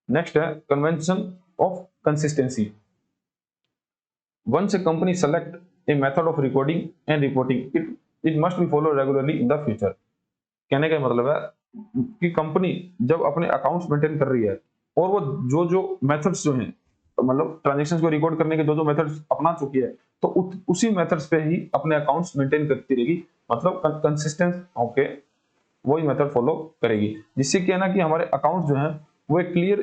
नेक्स्ट है convention of consistency. Once a company select a method of recording and reporting, it must be followed regularly in the future. कहने का मतलब है कि कंपनी जब अपने अकाउंट्स मेंटेन कर रही है और वो जो जो मेथड्स जो हैं, मतलब ट्रांजेक्शंस को रिकॉर्ड करने के जो जो मेथड्स अपना चुकी है, तो उसी मेथड्स पे ही अपने अकाउंट्स मेंटेन करती रहेगी, मतलब कंसिस्टेंट होके वही मेथड फॉलो करेगी, जिससे क्या है ना कि हमारे अकाउंट जो है वो एक क्लियर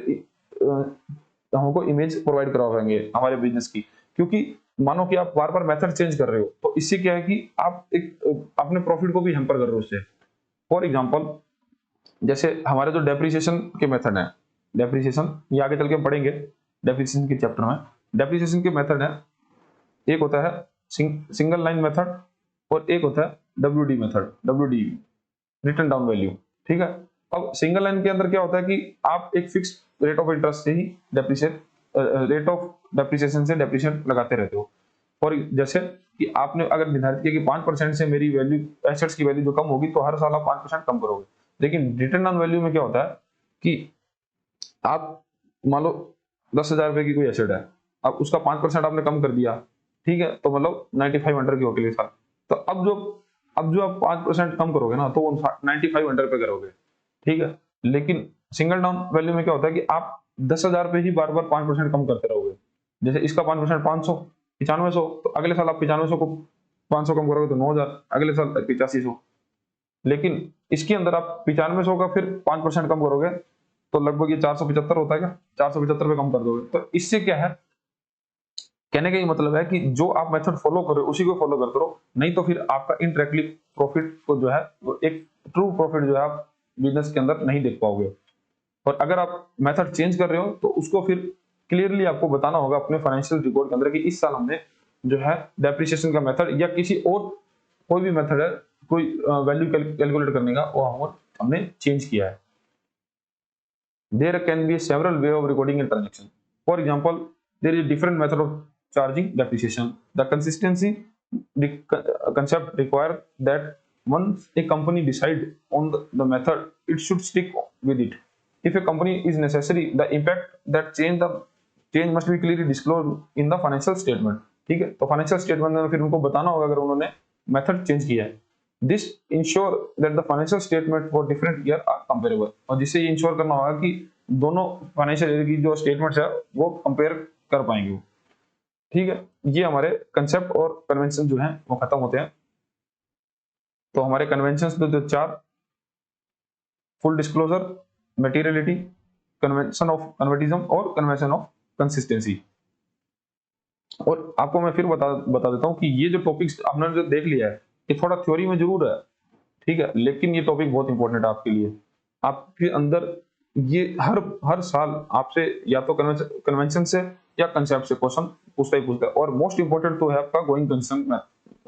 हमको इमेज प्रोवाइड करा पाएंगे हमारे बिजनेस की। क्योंकि मानो कि आप बार बार मेथड चेंज कर रहे हो तो इससे क्या है कि आप एक अपने प्रॉफिट को भी हैम्पर कर रहे हो उससे। फॉर एग्जांपल जैसे हमारे जो डेप्रिसिएशन के मेथड है, डेप्रिसिएशन ये आगे चल के हम पढ़ेंगे डेप्रिसिएशन के चैप्टर में। डेप्रिसिएशन के मेथड है, एक होता है सिंगल लाइन मेथड और एक होता है WD method, WD return down value. ठीक है, अब सिंगल लाइन के अंदर क्या होता है कि आप एक फिक्स रेट ऑफ इंटरेस्ट से ही डेप्रिसिएट रेट ऑफ डेप्रिसिएशन से डेप्रिसिएशन लगाते रहते हो। और जैसे कि आपने अगर निर्धारित किया कि 5% से मेरी वैल्यू एसेट्स की वैल्यू जो कम होगी तो हर साल आप 5% कम करोगे। लेकिन रिटर्न ऑन वैल्यू में क्या होता है कि आप मान लो 10,000 रुपए की कोई एसेट है, अब उसका 5% आपने कम कर दिया, ठीक है, तो मतलब 95 की होगी साल। तो अब जो आप 5% कम करोगे ना तो वो 95 पे करोगे। ठीक है, लेकिन सिंगल डाउन वैल्यू में क्या होता है कि आप 10,000 पे ही बार बार 5% कम करते रहोगे। जैसे इसका 5% 500, 9500, तो अगले साल आप 9500 को 500 कम करोगे तो 9,000, अगले साल 8500। लेकिन इसके अंदर आप 9500 का फिर 5% कम करोगे तो लगभग ये 475 होता है, क्या 475 पे कम कर दोगे। तो इससे क्या है, कहने का ये मतलब है कि जो आप मेथड फॉलो कर रहे हो उसी को फॉलो करते रहो, नहीं तो फिर आपका इनडायरेक्टली प्रॉफिट को जो है वो एक ट्रू प्रॉफिट जो है आप बिजनेस के अंदर नहीं देख पाओगे। और अगर आप मेथड चेंज कर रहे हो तो उसको फिर क्लियरली आपको बताना होगा अपने फाइनेंशियल रिकॉर्ड के अंदर कि इस साल हमने जो है डेप्रिसिएशन का मेथड या किसी और कोई भी मेथड है, कोई वैल्यू कैलकुलेट करने का वो हमने चेंज किया है। There can be several way of recording a transaction. For example, there is a different method of charging depreciation. The consistency concept require that once a company decide on the method, it should stick with it. If a company is necessary, the impact that change must be clearly disclosed in the financial statement. ठीक है, तो financial statement में फिर उनको बताना होगा अगर उन्होंने मेथड चेंज किया है। This ensure that the financial statement for different year are comparable, और जिससे ये इंश्योर करना होगा कि दोनों फाइनेंशियल ईयर की जो स्टेटमेंट्स है वो कंपेयर कर पाएंगे। ठीक है, ये हमारे कंसेप्ट और कन्वेंशन जो है वो खत्म होते हैं। तो हमारे कन्वेंशंस तो चार: full disclosure, materiality, convention of conservatism और कन्वेंशन ऑफ कंसिस्टेंसी। और आपको मैं फिर बता देता हूं कि ये जो टॉपिक्स आपने जो देख लिया है ये थोड़ा थ्योरी में जरूर है, ठीक है, लेकिन ये टॉपिक बहुत इंपॉर्टेंट है आपके लिए। आपके अंदर ये हर साल आपसे या तो कन्वेंशन से या कंसेप्ट से क्वेश्चन पूछता ही पूछता है। और मोस्ट इंपॉर्टेंट तो है आपका गोइंग कंसर्न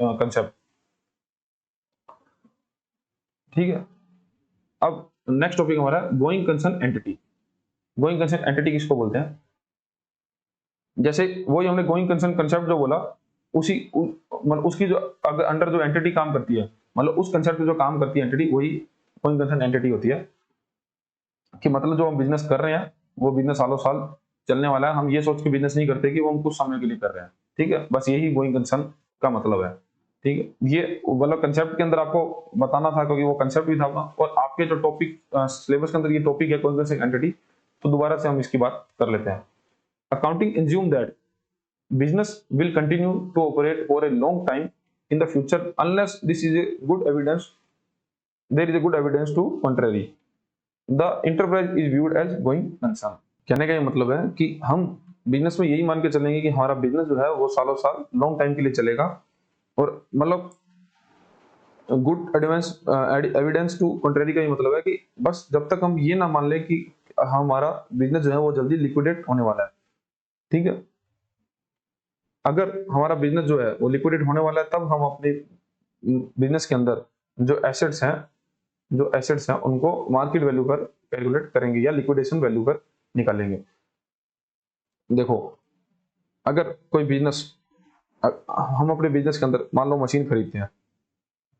कंसेप्ट। ठीक है, अब नेक्स्ट टॉपिक हमारा going concern entity. Going concern entity किसको बोलते हैं? जैसे वही हमने गोइंग कंसर्न कंसेप्ट जो बोला, मतलब उसकी जो अंडर जो एंटिटी काम करती है, मतलब उस कंसेप्ट में जो काम करती है एंटिटी, वही गोइंग कंसर्न एंटिटी होती है। कि मतलब जो हम बिजनेस कर रहे हैं वो बिजनेस सालों साल चलने वाला है। हम ये सोच के बिजनेस नहीं करते कि वो हम कुछ समय के लिए कर रहे हैं। ठीक है, बस यही गोइंग कंसर्न का मतलब है। ठीक है, ये मतलब कंसेप्ट के अंदर आपको बताना था क्योंकि वो कंसेप्ट भी था अपना, और आपके जो टॉपिक सिलेबस के अंदर ये टॉपिक है गोइंग कंसर्न एंटिटी, तो दोबारा से हम इसकी बात कर लेते हैं। Accounting assume that business will continue to operate for a long time in the future unless there is a good evidence to contrary. The enterprise is viewed as going concern. कहने का ये मतलब है कि हम बिजनेस में यही मान के चलेंगे कि हमारा बिजनेस जो है वो सालों साल लॉन्ग टाइम के लिए चलेगा, और मतलब गुड एविडेंस टू कंट्रेरी का ये मतलब है कि बस जब तक हम ये ना मान ले कि हमारा बिजनेस जो है वो जल्दी लिक्विडेट होने वाला है। ठीक है, अगर हमारा बिजनेस जो है वो लिक्विडेट होने वाला है तब हम अपने बिजनेस के अंदर जो एसेट्स हैं उनको मार्केट वैल्यू पर कैलकुलेट करेंगे या लिक्विडेशन वैल्यू पर निकालेंगे। देखो, अगर कोई बिजनेस, हम अपने बिजनेस के अंदर मान लो मशीन खरीदते हैं,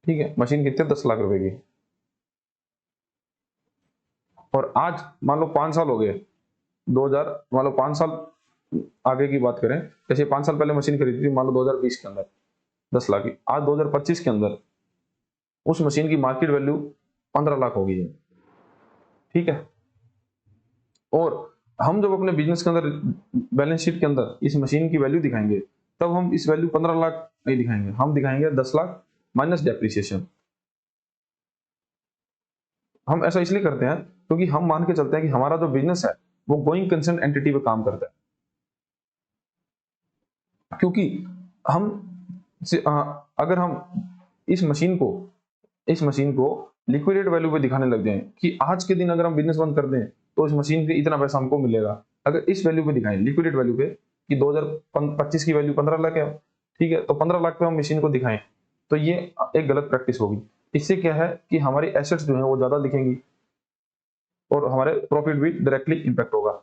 ठीक है, मशीन कितने 10 लाख रुपए की, और आज मान लो 5 साल हो गए, 2000 मान लो 5 साल आगे की बात करें, जैसे 5 साल पहले मशीन खरीदी थी मान लो 2020 के अंदर 10 लाख की, आज 2025 के अंदर उस मशीन की मार्केट वैल्यू 15 लाख हो गई है, ठीक है। और हम जब अपने बिजनेस के अंदर बैलेंस शीट के अंदर इस मशीन की वैल्यू दिखाएंगे, तब हम इस वैल्यू 15 लाख नहीं दिखाएंगे, हम दिखाएंगे 10 लाख माइनस डेप्रिसिएशन। हम ऐसा इसलिए करते हैं क्योंकि हम मान के चलते हैं कि हमारा जो बिजनेस है वो गोइंग कंसर्न एंटिटी पे काम करता है, क्योंकि हम अगर हम इस मशीन को लिक्विडेट वैल्यू पे दिखाने लग जाएं कि आज के दिन अगर हम बिजनेस बंद कर दें तो इस मशीन पे इतना पैसा हमको मिलेगा, अगर इस वैल्यू पे दिखाएं, लिक्विडेट वैल्यू पे, कि 2025 की वैल्यू 15 लाख है, ठीक है, तो 15 लाख पे हम मशीन को दिखाएं, तो ये एक गलत प्रैक्टिस होगी। इससे क्या है कि हमारी एसेट्स जो है वो ज्यादा दिखेंगी और हमारे प्रॉफिट भी डायरेक्टली इंपैक्ट होगा।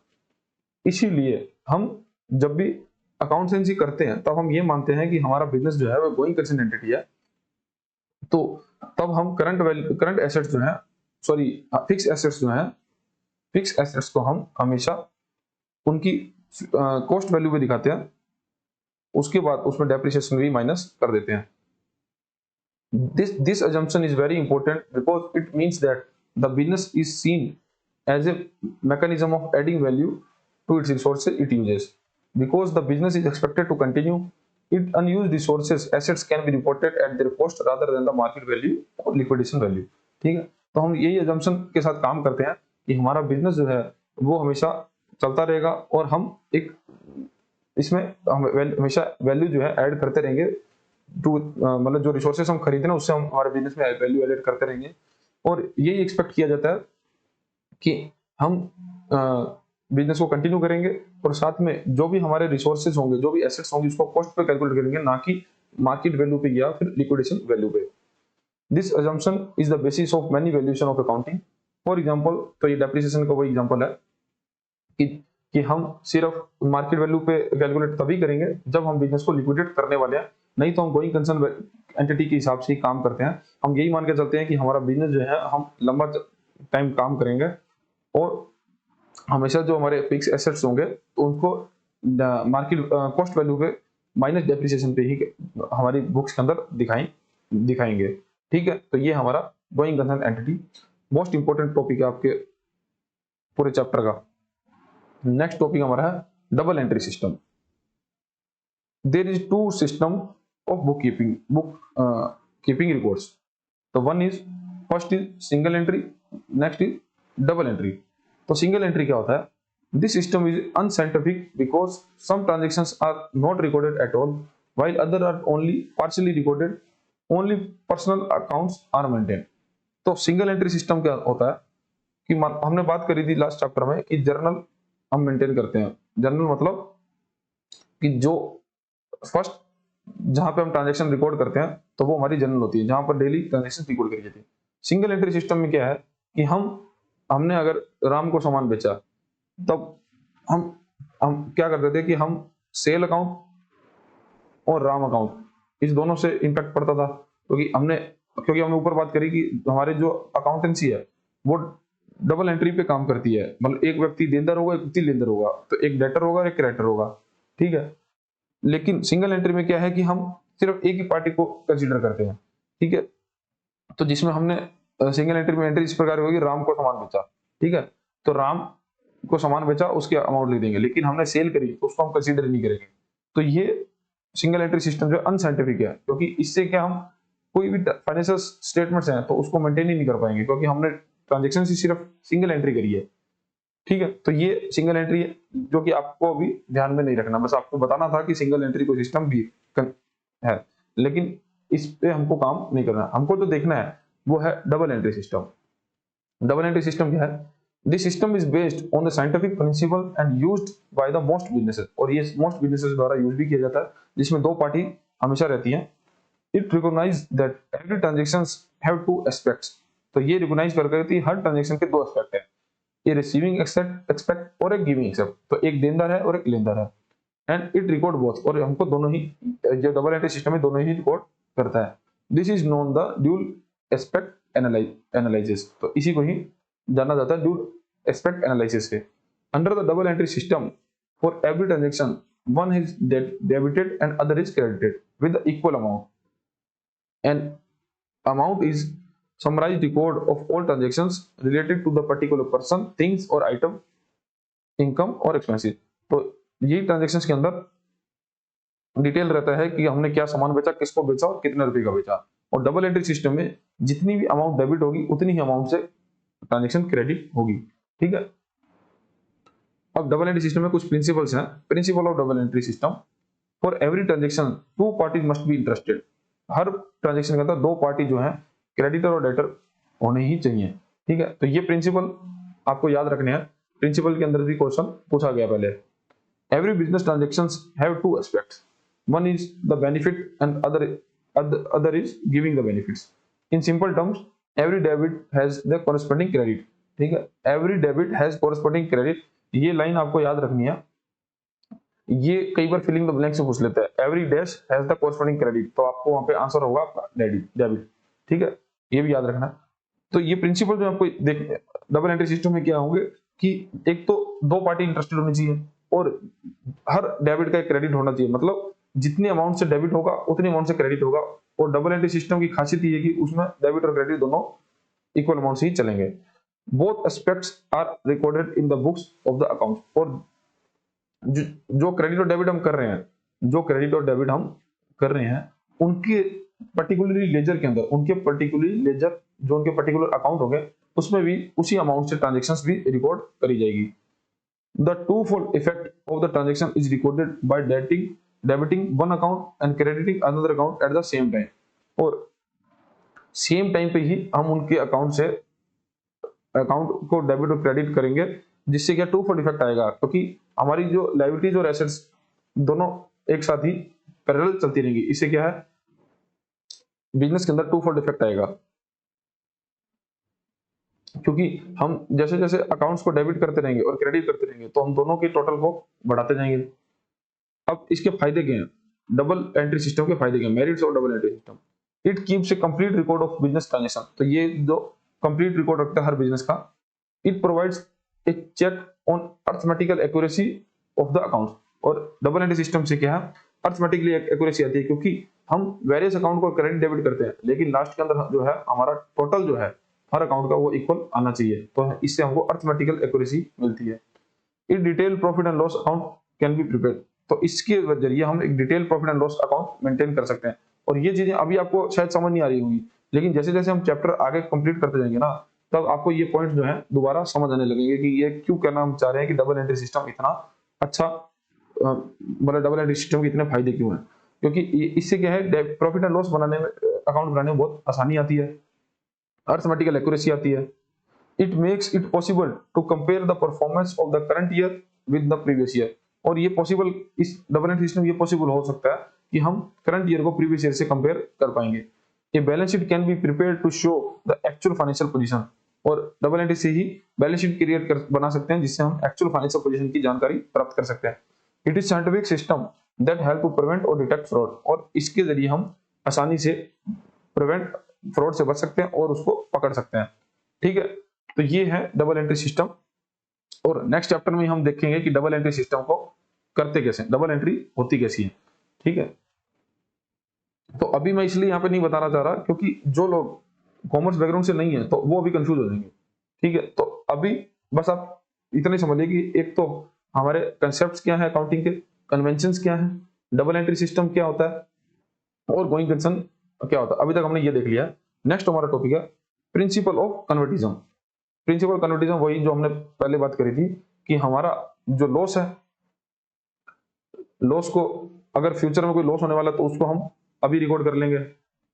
इसीलिए हम जब भी अकाउंटेंसी करते हैं तब हम ये मानते हैं कि हमारा बिजनेस जो है वो गोइंग कंसर्न एंटिटी है, तो तब हम करंट एसेट्स जो है, सॉरी फिक्स एसेट्स जो है, फिक्स एसेट्स को हम हमेशा उनकी कॉस्ट वैल्यू पे दिखाते हैं, उसके बाद उसमें डेप्रिसिएशन भी माइनस कर देते हैं। This assumption is very important because it means that the business is seen as a mechanism of adding value to its resources it uses. Because the business is expected to continue, its unused resources assets can be reported at their cost rather than the market value or liquidation value. ठीक है, तो हम यही assumption के साथ काम करते हैं कि हमारा बिजनेस जो है वो हमेशा चलता रहेगा और हम एक इसमें हम हमेशा वैल्यू जो है ऐड करते रहेंगे टू, मतलब जो रिसोर्सेस हम खरीदे ना उससे हम हमारे बिजनेस में वैल्यू एडेड करते रहेंगे, और यही एक्सपेक्ट किया जाता है कि हम बिजनेस को कंटिन्यू करेंगे और साथ में जो भी हमारे रिसोर्सेज होंगे, जो भी एसेट्स होंगे, उसको कॉस्ट पे कैलकुलेट करेंगे, ना कि मार्केट वैल्यू पे या फिर लिक्विडेशन वैल्यू पे। This assumption is the basis of many valuation of accounting. For example, तो ये डेप्रिसिएशन का वही एग्जांपल है कि हम सिर्फ मार्केट वैल्यू पे कैलकुलेट तभी करेंगे जब हम बिजनेस को लिक्विडेट करने वाले हैं, नहीं तो हम गोइंग कंसर्न एंटिटी के हिसाब से ही काम करते हैं। हम यही मान के चलते हैं कि हमारा बिजनेस जो है हम लंबा टाइम काम करेंगे और हमेशा जो हमारे फिक्स एसेट्स होंगे तो उनको मार्केट कॉस्ट वैल्यू पे माइनस डेप्रिसिएशन पे ही हमारी बुक्स के अंदर दिखाएंगे। ठीक है, तो ये हमारा going concern entity most important topic है आपके पूरे चैप्टर का। नेक्स्ट टॉपिक हमारा है double entry system. There is two system of book keeping records. तो one is first is single entry, next is double entry. तो सिंगल एंट्री क्या होता है? This system is unscientific because some transactions are not recorded at all while other are only partially recorded, only personal accounts are maintained। तो single entry system क्या होता है कि हमने बात करी थी लास्ट चैप्टर में कि जर्नल हम मेंटेन करते हैं। जर्नल मतलब कि जो फर्स्ट जहां पे हम ट्रांजैक्शन रिकॉर्ड करते हैं तो वो हमारी जर्नल होती है, जहां पर डेली ट्रांजैक्शन रिकॉर्ड करी जाती है। सिंगल एंट्री सिस्टम में क्या है कि हमने अगर राम को सामान बेचा, तब हम क्या करते थे कि हम सेल अकाउंट और राम अकाउंट इस दोनों से इंपैक्ट पड़ता था, क्योंकि हमने ऊपर बात करी कि हमारे जो अकाउंटेंसी है वो डबल एंट्री पे काम करती है। मतलब एक व्यक्ति देनदार होगा, एक व्यक्ति लेनदार होगा, तो एक डेटर होगा, एक क्रेडिटर होगा। ठीक है, लेकिन सिंगल एंट्री में क्या है कि हम सिर्फ एक ही पार्टी को कंसीडर करते हैं। ठीक है, तो जिसमें हमने सिंगल एंट्री में एंट्री इस प्रकार होगी, राम को सामान बेचा, ठीक है, तो राम को सामान बेचा उसके अमाउंट लिख देंगे, लेकिन हमने सेल करी तो उसको हम कंसीडर नहीं करेंगे। तो ये सिंगल एंट्री सिस्टम जो अनसाइंटिफिक है, क्योंकि इससे क्या हम कोई भी फाइनेंशियल स्टेटमेंट्स हैं तो उसको मेंटेन ही नहीं कर पाएंगे, क्योंकि हमने ट्रांजैक्शन ही सिर्फ सिंगल एंट्री करी है। ठीक है, तो ये सिंगल एंट्री है जो कि आपको अभी ध्यान में नहीं रखना, बस आपको बताना था कि सिंगल एंट्री को सिस्टम भी है, लेकिन इस पे हमको काम नहीं करना। हमको जो देखना है वो है double entry system. Double entry system क्या है? This system is based on the scientific principle and used by the most businesses, और ये मोस्ट बिजनेसेस द्वारा यूज भी किया जाता है, जिसमें दो पार्टी हमेशा रहती हैं, it recognize that every transactions have two aspects. तो ये रिकॉग्नाइज कर करती है हर ट्रांजेक्शन के दो एस्पेक्ट है, ये रिसीविंग एक्सपेक्ट और एक गिविंग एक्सेप्ट। तो एक देनदार है और एक लेनदार है। एंड इट रिकॉर्ड बोथ, और हमको दोनों ही, जो डबल एंट्री सिस्टम है दोनों ही रिकॉर्ड करता है। This is known the dual aspect analysis. तो इसी को ही जाना जाता है ड्यूल एस्पेक्ट एनालिसिस से। Under the double entry system for every transaction one is debited and other is credited with the equal amount, and amount is summarized record of all transactions related to the particular person, things or item, income और expenses। तो ये transactions के अंदर detail रहता है कि हमने क्या सामान बेचा, किसको बेचा और कितने रुपए का बेचा। और डबल एंट्री सिस्टम में जितनी भी अमाउंट डेबिट होगी उतनी ही अमाउंट से ट्रांजेक्शन क्रेडिट होगी। ठीक है, अब डबल एंट्री सिस्टम में कुछ प्रिंसिपल्स हैं। Principle of double entry system, for every transaction two parties must be interested. हर ट्रांजेक्शन के अंदर दो पार्टी जो है क्रेडिटर और डेटर होने ही चाहिए। ठीक है, तो ये प्रिंसिपल आपको याद रखने हैं। प्रिंसिपल के अंदर भी क्वेश्चन पूछा गया पहले। Every business transactions have two aspects, one is the benefit and other is giving the benefits. In simple terms every debit has the corresponding credit. ठीक है, every debit has corresponding credit, ये line आपको याद रखनी है। ये कई बार filling the blank से पूछ लेते हैं। Every dash has the corresponding credit, तो आपको वहां पे आंसर होगा आपका डेबिट। ठीक है, ये भी याद रखना। तो ये प्रिंसिपल जो आपको देख डबल एंट्री सिस्टम में क्या होंगे कि एक तो दो पार्टी इंटरेस्टेड होनी चाहिए और हर डेबिट का एक क्रेडिट होना चाहिए। मतलब जितनी अमाउंट से डेबिट होगा उतनी अमाउंट से क्रेडिट होगा। और डबल एंट्री सिस्टम की खासियत ये है कि उसमें डेबिट और क्रेडिट दोनों इक्वल अमाउंट से ही चलेंगे। Both aspects are recorded in the books of the account. और जो क्रेडिट और डेबिट हम कर रहे हैं, जो क्रेडिट और डेबिट हम कर रहे हैं उनके पर्टिकुलरली लेजर के अंदर, उनके पर्टिकुलरली लेजर जो उनके पर्टिकुलर अकाउंट होंगे उसमें भी उसी अमाउंट से ट्रांजेक्शंस भी रिकॉर्ड करी जाएगी। The two fold effect of the transaction is recorded by debiting one account and crediting another account at the same time. और सेम टाइम पे ही हम उनके अकाउंट से अकाउंट को डेबिट और क्रेडिट करेंगे, जिससे क्या टू फोल्ड इफेक्ट आएगा, क्योंकि हमारी जो लायबिलिटीज और एसेट्स दोनों एक साथ ही पैरेलल चलती रहेंगी। इससे क्या है बिजनेस के अंदर टू फोल्ड इफेक्ट आएगा, क्योंकि हम जैसे जैसे अकाउंट्स को डेबिट करते रहेंगे और क्रेडिट करते रहेंगे तो हम दोनों के टोटल को बढ़ाते जाएंगे। अब इसके फायदे क्या हैं, डबल एंट्री सिस्टम के फायदे क्या हैं, merits of double entry system. It keeps a complete record of business transaction. तो ये जो कंप्लीट रिकॉर्ड रखता है हर बिजनेस का। It provides a check on arithmetical accuracy of the account. और डबल एंट्री सिस्टम से क्या है अर्थमेटिकली एक्यूरेसी आती है, क्योंकि हम वेरियस अकाउंट को क्रेडिट डेबिट करते हैं लेकिन लास्ट के अंदर जो है हमारा टोटल जो है हर अकाउंट का वो इक्वल आना चाहिए। तो इससे हमको अर्थमेटिकल एक्यूरेसी मिलती है। It detail profit and loss account can be prepared. तो इसके जरिए हम एक detail profit and loss account maintain कर सकते हैं। और ये चीजें अभी आपको शायद समझ नहीं आ रही होंगी, लेकिन जैसे जैसे हम चैप्टर आगे कंप्लीट करते जाएंगे ना तब आपको ये पॉइंट जो है दोबारा समझ आने लगेंगे कि ये क्यों कहना हम चाह रहे हैं कि डबल एंट्री सिस्टम इतना अच्छा, मतलब डबल एंट्री सिस्टम के इतने फायदे क्यों हैं। क्योंकि इससे क्या है प्रॉफिट एंड लॉस बनाने में, अकाउंट बनाने में बहुत आसानी आती है, अर्थमेटिकल एक्यूरेसी आती है। It makes it possible to compare the performance of the current year with the previous year. और ये पॉसिबल, इस डबल एंट्री सिस्टम ये पॉसिबल हो सकता है कि हम करंट ईयर को प्रीवियस ईयर से कंपेयर कर पाएंगे। A balance sheet can be prepared to show the actual financial position. और डबल एंट्री से ही बैलेंस शीट क्रिएट कर बना सकते हैं जिससे हम एक्चुअल फाइनेंशियल पोजीशन की जानकारी प्राप्त कर सकते हैं। It is scientific system that help to prevent और डिटेक्ट फ्रॉड। और इसके जरिए हम आसानी से प्रिवेंट फ्रॉड से बच सकते हैं और उसको पकड़ सकते हैं। ठीक है, तो ये है डबल एंट्री सिस्टम। और नेक्स्ट चैप्टर में हम देखेंगे कि डबल एंट्री सिस्टम को करते कैसे, डबल एंट्री होती कैसी है। ठीक है, तो अभी मैं इसलिए यहाँ पे नहीं बताना चाह रहा क्योंकि जो लोग कॉमर्स बैकग्राउंड से नहीं है तो वो अभी कंफ्यूज हो जाएंगे। ठीक है, तो अभी बस आप इतना ही समझिए कि एक तो हमारे कंसेप्ट क्या है अकाउंटिंग के, कन्वेंशंस क्या है, डबल एंट्री सिस्टम क्या होता है और गोइंग कंसर्न क्या होता है। अभी तक हमने ये देख लिया। नेक्स्ट हमारा टॉपिक है प्रिंसिपल ऑफ कन्वर्टिज्म। प्रिंसिपल कन्वर्टिज्म वही जो हमने पहले बात करी थी कि हमारा जो लॉस है, लॉस को अगर फ्यूचर में कोई लॉस होने वाला है तो उसको हम अभी रिकॉर्ड कर लेंगे,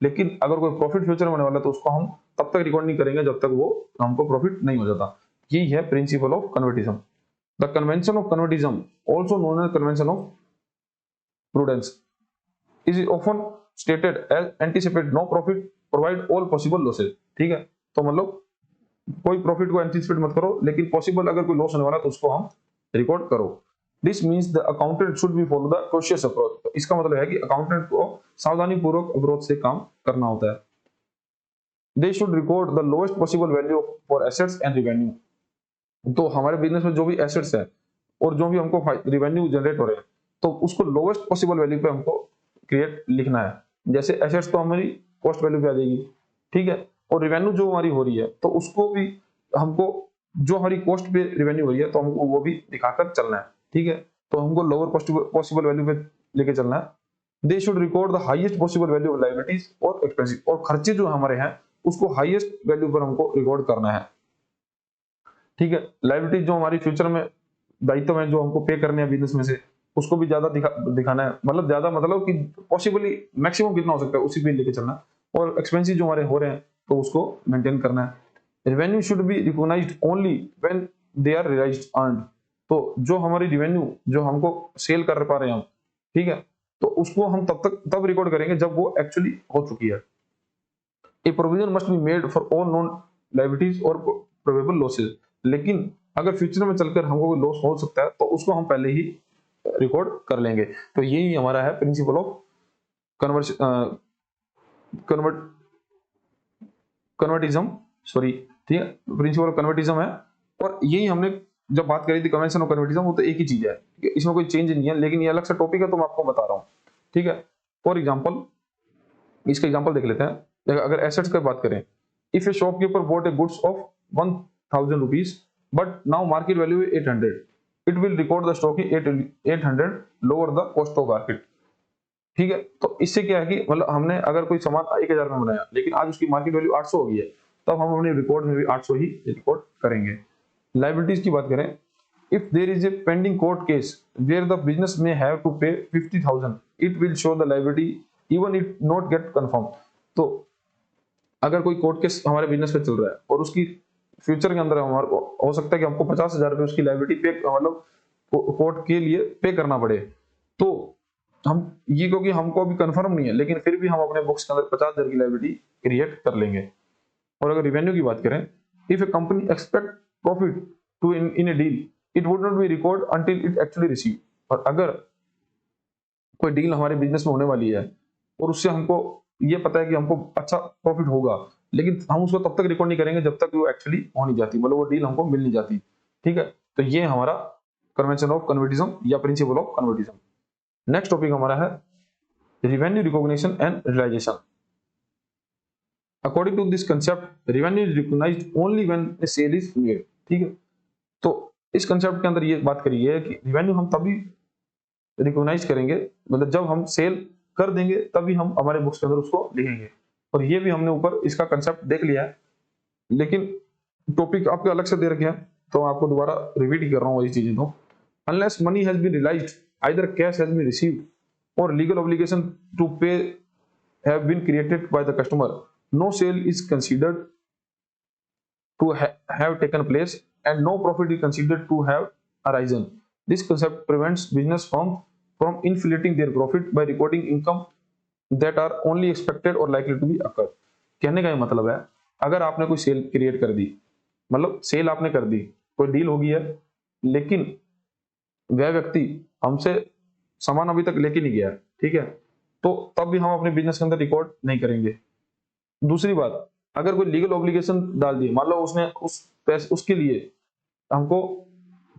लेकिन अगर कोई प्रॉफिट फ्यूचर में होने वाला है तो उसको हम तब तक रिकॉर्ड नहीं करेंगे जब तक वो हमको प्रॉफिट नहीं हो जाता। यही है principle of conservatism. The convention of conservatism also known as convention of prudence is often stated as anticipate no profit provide all possible losses. ठीक है, तो मतलब कोई प्रॉफिट को एंटीसिपेट मत करो, लेकिन पॉसिबल अगर कोई लॉस होने वाला है तो उसको हम रिकॉर्ड करो। This means the accountant should be follow the cautious approach. तो इसका मतलब है कि अकाउंटेंट को सावधानी पूर्वक अप्रोच से काम करना होता है। They should record the lowest possible value for assets and revenue. तो हमारे बिजनेस में जो भी एसेट्स है और जो भी हमको रिवेन्यू जनरेट हो रहे हैं, तो उसको लोएस्ट पॉसिबल वैल्यू पे हमको क्रिएट लिखना है। जैसे एसेट्स तो हमारी कॉस्ट वैल्यू पे आ जाएगी, ठीक है, और रिवेन्यू जो हमारी हो रही है तो उसको भी हमको, जो हमारी कॉस्ट पे रिवेन्यू हो रही है तो हमको वो भी दिखाकर चलना है। ठीक है, तो हमको लोअर पॉसिबल वैल्यू पे लेके चलना है। They should record the highest possible value of liabilities और एक्सपेंसेस, और खर्चे जो हमारे हैं उसको हाईएस्ट वैल्यू पर हमको रिकॉर्ड करना है। ठीक है, लायबिलिटीज जो हमारी फ्यूचर में दायित्व है जो हमको पे करने हैं बिजनेस में से, उसको भी ज्यादा दिखाना है, मतलब ज्यादा मतलब कि पॉसिबली मैक्सिमम कितना हो सकता है उसी पे लेके चलना है। और एक्सपेंसेस जो हमारे हो रहे हैं तो उसको मेंटेन करना है। Revenue should be recognized only when they are realized earned. तो जो हमारी रेवेन्यू जो हमको सेल कर पा रहे हैं हम, ठीक है, तो उसको हम तब रिकॉर्ड करेंगे जब वो एक्चुअली हो चुकी है। ए provision must be made for all non liabilities और प्रोबेबल लॉसेस। लेकिन अगर फ्यूचर में चलकर हमको कोई लॉस हो सकता है तो उसको हम पहले ही रिकॉर्ड कर लेंगे। तो यही हमारा है प्रिंसिपल ऑफ कन्वर्टिज्म, सॉरी, ठीक है, प्रिंसिपल ऑफ कन्वर्टिज्म है। और यही हमने जब बात करी थी कन्वेंशन ऑफ कन्वर्टिज्म, वो तो एक ही चीज है, इसमें कोई चेंज नहीं है, लेकिन ये अलग सा टॉपिक है तो मैं आपको बता रहा हूँ। ठीक है, फॉर एग्जाम्पल इसका एग्जाम्पल देख लेते हैं। अगर एसेट्स की बात करें, if A shopkeeper bot A goods of 1000 rupees but now market value 800, it will record the stock 800 lower the cost of market. ठीक है, तो इससे क्या है कि मतलब हमने अगर कोई सामान 1000 में बनाया लेकिन आज उसकी मार्केट वैल्यू 800 हो गई है, तब हम अपने रिकॉर्ड में भी 800 ही रिकॉर्ड करेंगे। लायबिलिटीज की बात करें, if there is a pending court case where the business may have to pay 50,000, it will show the liability even it not get confirm. तो अगर कोई कोर्ट केस हमारे बिजनेस पे चल रहा है और उसकी फ्यूचर के अंदर हमारे हो सकता है कि हमको 50,000 रुपए उसकी लायबिलिटी पे मतलब कोर्ट के लिए पे करना पड़े, तो हम ये क्योंकि हमको अभी कंफर्म नहीं है, लेकिन फिर भी हम अपने बुक्स के अंदर 50,000 की लायबिलिटी क्रिएट कर लेंगे। और अगर रिवेन्यू की बात करें, if a company expect profit to in a deal it would not be record until it actually receive. और अगर कोई डील हमारे बिजनेस में होने वाली है और उससे हमको ये पता है कि हमको अच्छा प्रॉफिट होगा, लेकिन हम उसको तब तक रिकॉर्ड नहीं करेंगे जब तक वो एक्चुअली हो नहीं जाती, मतलब वो डील हमको मिल नहीं जाती। ठीक है, तो ये हमारा कन्वेंशन ऑफ कन्वर्टिज्म या principle of conservatism. Next topic हमारा है revenue recognition and realization. According to this concept revenue is recognized only when a sale is made. ठीक है, तो इस कंसेप्ट के अंदर ये बात करी है कि रेवेन्यू हम तभी रिकॉग्नाइज करेंगे, मतलब जब हम सेल कर देंगे तभी हम हमारे बुक्स के अंदर उसको लिखेंगे। और ये भी हमने ऊपर इसका कंसेप्ट देख लिया है, लेकिन टॉपिक आपके अलग से दे रखे हैं तो आपको दोबारा रिपीट ही कर रहा हूँ वही चीजें। तो unless money has been realized either cash has been received और legal obligation to pay have been created by the customer, no sale is considered to have taken place and no profit is considered to have arisen. This concept prevents business firms from inflating their profit by recording income that are only expected or likely to be occur. कहने का ये मतलब है, अगर आपने कोई cell create कर दी, मतलब सेल आपने कर दी, कोई डील हो गई है, लेकिन वह व्यक्ति हमसे सामान अभी तक लेके नहीं गया, ठीक है, तो तब भी हम अपने बिजनेस के अंदर रिकॉर्ड नहीं करेंगे। दूसरी बात, अगर कोई लीगल ऑब्लिगेशन डाल दी, मान लो उसने उस पैसे उसके लिए हमको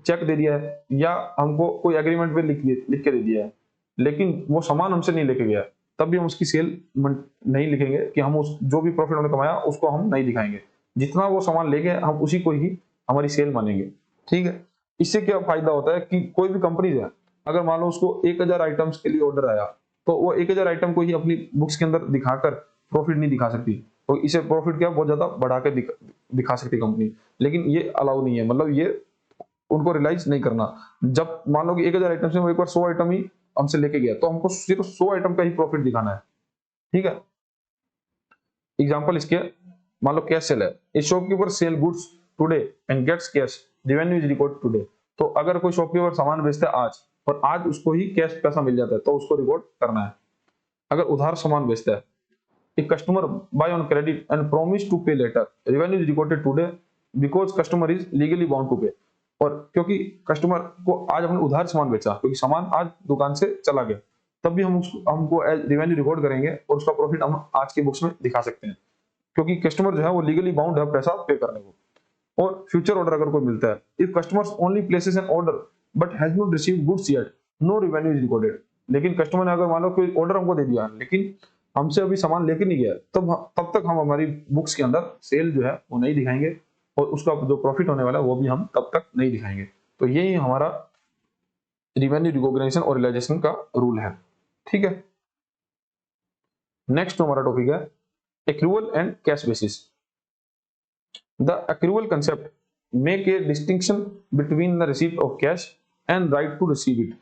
चेक दे दिया है या हमको कोई एग्रीमेंट पे लिख के दे दिया है, लेकिन वो सामान हमसे नहीं लेके गया, तब भी हम उसकी सेल नहीं लिखेंगे कि हम उस जो भी प्रॉफिट हमने कमाया उसको हम नहीं दिखाएंगे। जितना वो सामान ले गए हम उसी को ही हमारी सेल मानेंगे। ठीक है, इससे क्या फायदा होता है कि कोई भी कंपनी है, अगर मान लो उसको 1000 आइटम्स के लिए ऑर्डर आया, तो वो 1000 आइटम को ही अपनी बुक्स के अंदर दिखाकर प्रॉफिट नहीं दिखा सकती, तो इसे प्रॉफिट क्या बहुत ज्यादा बढ़ा के दिखा सकती कंपनी, लेकिन ये अलाउ नहीं है, मतलब ये उनको रियलाइज नहीं करना। जब मान लो कि 1000 आइटम से वो एक बार 100 आइटम ही हमसे लेके गया, तो हमको सिर्फ 100 आइटम का ही प्रॉफिट दिखाना है। ठीक है, एग्जांपल इसके, मान लो कैश सेल है, a shopkeeper sale goods today and gets cash, revenue is record today. तो अगर कोई शॉपकीपर सामान बेचता है आज और आज उसको ही कैश पैसा मिल जाता है, तो उसको रिकॉर्ड करना है। अगर उधार सामान बेचता है, a customer buy on credit and promise to pay later, revenue is recorded today because customer is legally bound to pay। और क्योंकि कस्टमर को आज हमने उधार सामान बेचा, क्योंकि सामान आज दुकान से चला गया, तब भी हमको एज रिवेन्यू रिकॉर्ड करेंगे और उसका प्रॉफिट हम आज की बुक्स में दिखा सकते हैं, क्योंकि कस्टमर जो है वो लीगली बाउंड है पैसा पे करने को। और फ्यूचर ऑर्डर अगर कोई मिलता है, if customers only places an order but has not received goods yet, no revenue is recorded. लेकिन कस्टमर ने अगर मान लो कोई ऑर्डर हमको दे दिया लेकिन हमसे अभी सामान लेके नहीं गया, तब तक हम हमारी बुक्स के अंदर सेल जो है वो नहीं दिखाएंगे और उसका जो प्रॉफिट होने वाला है वो भी हम तब तक नहीं दिखाएंगे। तो यही हमारा रिवेन्यू रिकॉग्निशन और रियलाइजेशन का रूल है। ठीक है, नेक्स्ट हमारा टॉपिक है accrual and cash basis. The accrual concept make a distinction between the receipt of cash and right to receive it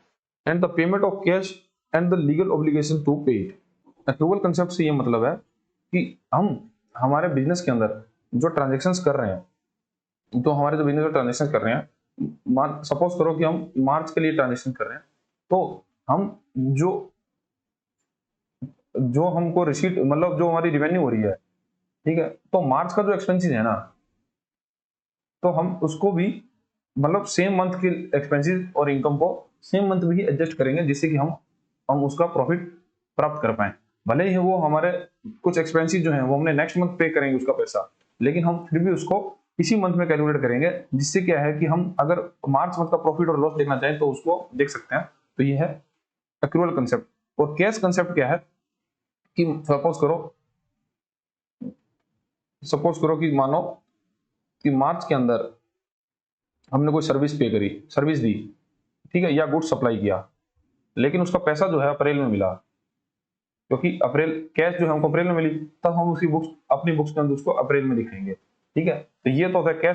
and the payment of cash and the legal obligation to pay it. Accrual concept से ये मतलब है कि हम हमारे business के अंदर जो ट्रांजेक्शन्स कर रहे हैं, तो हमारे जो बिजनेस में ट्रांजेक्शन कर रहे हैं, सपोज करो कि हम मार्च के लिए ट्रांजेक्शन कर रहे हैं, तो हम जो हमको रिसीट मतलब जो हमारी रिवेन्यू हो रही है, ठीक है, तो मार्च का जो एक्सपेंसेस है ना, तो हम उसको भी मतलब सेम मंथ के एक्सपेंसेस और इनकम को सेम मंथ में ही एडजस्ट करेंगे, जिससे कि हम उसका प्रॉफिट प्राप्त कर पाए। भले ही वो हमारे कुछ एक्सपेंसेस जो हैं वो हमने नेक्स्ट मंथ पे करेंगे उसका पैसा, लेकिन हम फिर भी उसको इसी मंथ में कैलकुलेट करेंगे, जिससे क्या है कि हम अगर मार्च मंथ का प्रॉफिट और लॉस देखना चाहें तो उसको देख सकते हैं। तो ये है एक्रूवल कंसेप्ट। और कैश कंसेप्ट क्या है कि सपोज करो कि मानो कि मार्च के अंदर हमने कोई सर्विस दी, ठीक है, या गुड्स सप्लाई किया, लेकिन उसका पैसा जो है अप्रैल में मिला, क्योंकि अप्रैल कैश जो है हमको अप्रैल में मिली, तब हम उसकी बुक्स अपनी बुक्स के अंदर उसको अप्रैल में दिखाएंगे। ठीक है, तो ये तो होता है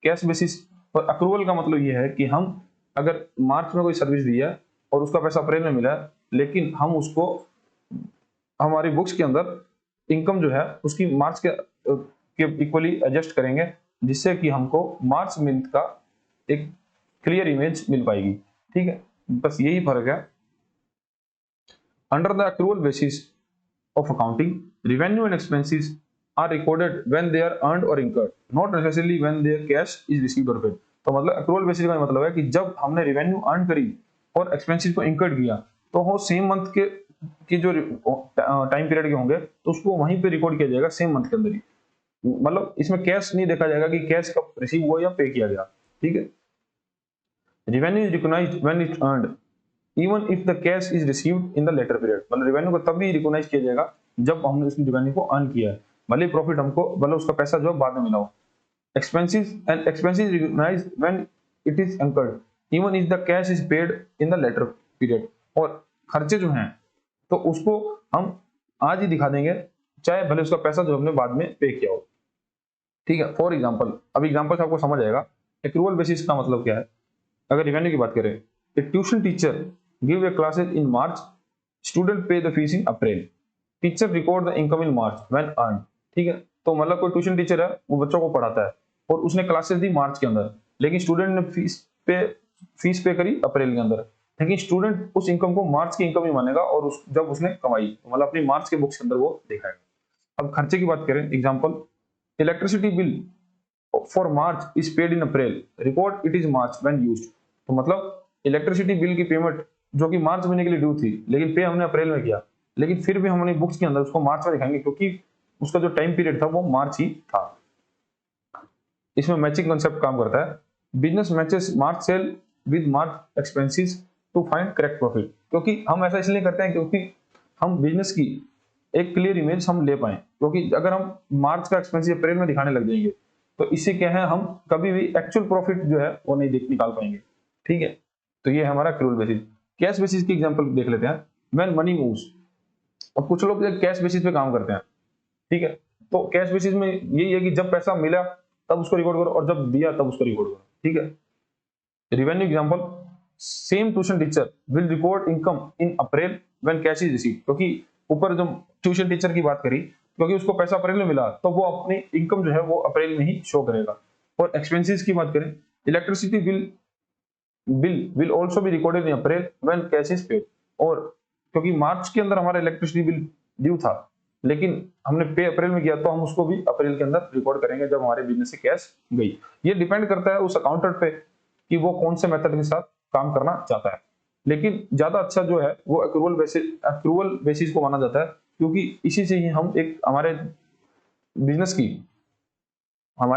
कैश बेसिस। और अक्रूवल का मतलब ये है कि हम अगर मार्च में कोई सर्विस दी है और उसका पैसा अप्रैल में मिला है, लेकिन हम उसको हमारी बुक्स के अंदर इनकम जो है उसकी मार्च के इक्वली एडजस्ट करेंगे, जिससे कि हमको मार्च मंथ का एक क्लियर इमेज मिल पाएगी। ठीक है, बस यही फर्क है। Under the accrual basis of accounting, revenue and expenses are recorded when they are earned or incurred, not necessarily when their cash is received or paid। तो मतलब accrual basis का मतलब है कि जब हमने revenue earn करी और expenses को incurred किया, तो वो सेम मंथ के जो टाइम पीरियड के होंगे तो उसको वहीं पे रिकॉर्ड किया जाएगा सेम मंथ के अंदर ही। मतलब इसमें कैश नहीं देखा जाएगा कि कैश कब रिसीव हुआ या पे किया गया। ठीक है, revenue is recognized when it's earned even if the cash is received in the later period। मतलब रेवेन्यू को तब भी रिकॉग्नाइज किया जाएगा जब हमने उस रेवेन्यू को अर्न किया है, भले प्रॉफिट हमको भले उसका पैसा जो है बाद में मिला हो। Expenses recognize when it is incurred even if the cash is paid in the later period. और खर्चे जो हैं तो उसको हम आज ही दिखा देंगे, चाहे भले उसका पैसा जो हमने बाद में पे किया हो। ठीक है, फॉर एग्जाम्पल, अब एग्जाम्पल से आपको समझ आएगा एक्रूवल बेसिस का मतलब क्या है। अगर रेवेन्यू की बात करें, a tuition teacher give a classes in March, student pay the fees in April, teacher record the income in March when earned। ठीक है, तो मतलब कोई ट्यूशन टीचर है वो बच्चों को पढ़ाता है और उसने क्लासेस दी मार्च के अंदर, लेकिन स्टूडेंट ने फीस पे करी अप्रैल के अंदर, लेकिन स्टूडेंट उस इनकम को मार्च की इनकम ही मानेगा और जब उसने कमाई मतलब अपनी मार्च के बुक्स के अंदर वो दिखाएगा। अब खर्चे की बात करें, example, electricity bill for March is paid in April, record it is March when used. तो मतलब इलेक्ट्रिसिटी बिल की पेमेंट जो कि मार्च महीने के लिए ड्यू थी, लेकिन पे हमने अप्रैल में किया, लेकिन फिर भी हम अपनी बुक्स के अंदर उसको मार्च में दिखाएंगे क्योंकि उसका जो टाइम पीरियड था वो मार्च ही था। इसमें मैचिंग कंसेप्ट काम करता है। Business matches March sale with March expenses to find correct profit. क्योंकि हम ऐसा इसलिए करते हैं क्योंकि हम बिजनेस की एक क्लियर इमेज हम ले पाए, क्योंकि अगर हम मार्च का एक्सपेंसेस अप्रैल में दिखाने लग जाएंगे तो इससे क्या है, हम कभी भी एक्चुअल प्रॉफिट जो है वो नहीं निकाल पाएंगे। ठीक है, तो ये है हमारा एक्रूवल बेसिस। कैश बेसिस की एग्जांपल देख लेते हैं। व्हेन मनी मूव्स, अब कुछ लोग कैश बेसिस पे काम करते हैं। ठीक है, तो कैश बेसिस में यही है कि जब पैसा मिला तब उसको रिकॉर्ड करो और जब दिया तब उसको रिकॉर्ड करो। ठीक है, revenue example, same tuition teacher will record income in April when cash is received. क्योंकि ऊपर जो ट्यूशन टीचर की बात करी, क्योंकि उसको पैसा अप्रैल में मिला तो वो अपनी इनकम जो है वो अप्रैल में ही शो करेगा। और एक्सपेंसेस की बात करें, electricity bill will also be recorded in April when cash is paid। और क्योंकि मार्च के अंदर हमारा इलेक्ट्रिसिटी बिल ड्यू था, लेकिन हमने पे अप्रैल में किया, तो हम उसको भी अप्रैल के अंदर रिकॉर्ड करेंगे जब हमारे बिजनेस से कैश गई। ये डिपेंड करता है उस अकाउंटेंट पे कि वो कौन से मेथड के साथ काम करना चाहता है, लेकिन ज्यादा अच्छा जो है वो एक्रूवल बेसिस को माना जाता है, क्योंकि इसी से ही हम एक हमारे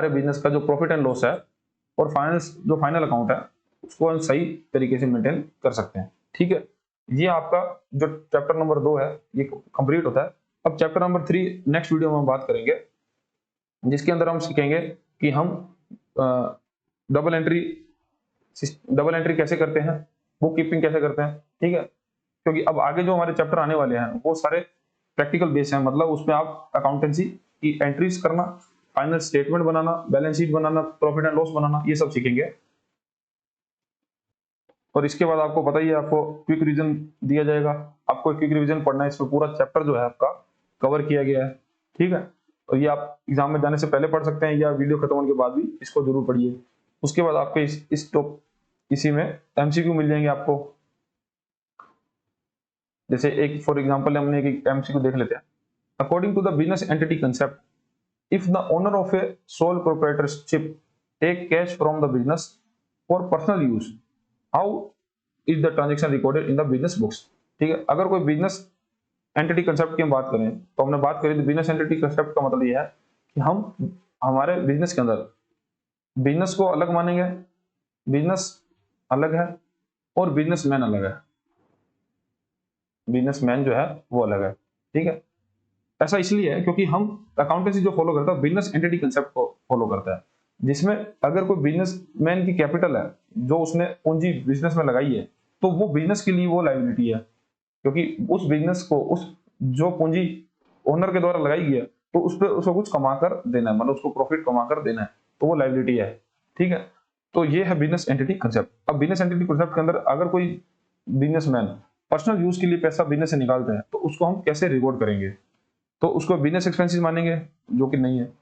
बिजनेस का जो प्रॉफिट एंड लॉस है और फाइनल अकाउंट है उसको हम सही तरीके से मेंटेन कर सकते हैं। ठीक है, ये आपका जो चैप्टर नंबर 2 है ये कंप्लीट होता है। अब चैप्टर नंबर 3 नेक्स्ट वीडियो में हम बात करेंगे, जिसके अंदर हम सीखेंगे कि हम डबल एंट्री कैसे करते हैं, बुक कीपिंग कैसे करते हैं। ठीक है, क्योंकि अब आगे जो हमारे चैप्टर आने वाले हैं वो सारे प्रैक्टिकल बेस हैं, मतलब उसमें आप अकाउंटेंसी की एंट्रीज करना, फाइनल स्टेटमेंट बनाना, बैलेंस शीट बनाना, प्रॉफिट एंड लॉस बनाना, ये सब सीखेंगे। और इसके बाद आपको पता ही है, आपको क्विक रिवीजन दिया जाएगा, आपको क्विक रिवीजन पढ़ना है, इसमें पूरा चैप्टर जो है आपका कवर किया गया है। ठीक है, और ये आप एग्जाम में जाने से पहले पढ़ सकते हैं या वीडियो खत्म होने के बाद भी इसको जरूर पढ़िए। उसके बाद आपके इसी में एमसीक्यू मिल जाएंगे आपको। जैसे एक फॉर एग्जांपल हमने एक एमसीक्यू देख लेते हैं। According to the business entity concept, if the owner of a sole proprietorship take cash from the business for personal use, how is the transaction recorded in the business books. ठीक है, अगर कोई business entity concept की हम बात करें तो हमने बात करी बिजनेस एंटिटी कंसेप्ट का मतलब यह है कि हम हमारे बिजनेस के अंदर बिजनेस को अलग मानेंगे, बिजनेस अलग है और बिजनेसमैन अलग है, बिजनेसमैन जो है वो अलग है। ठीक है, ऐसा इसलिए है क्योंकि हम अकाउंटेंसी जो फॉलो करता है बिजनेस एंटिटी कंसेप्ट को फॉलो करता है, जिसमें अगर कोई बिजनेसमैन की कैपिटल है जो उसने पूंजी बिजनेस में लगाई है, तो वो बिजनेस के लिए वो लायबिलिटी है, क्योंकि उस बिजनेस को उस जो पूंजी ओनर के द्वारा लगाई गई है तो उस पर उसको कुछ कमाकर देना है, मतलब उसको प्रॉफिट कमाकर देना है, तो वो लायबिलिटी है। ठीक है, तो ये है बिजनेस एंटिटी कंसेप्ट। अब बिजनेस एंटिटी कंसेप्ट के अंदर अगर कोई बिजनेसमैन पर्सनल यूज के लिए पैसा बिजनेस से निकालते हैं तो उसको हम कैसे रिकॉर्ड करेंगे, तो उसको बिजनेस एक्सपेंसेस मानेंगे, जो कि नहीं है,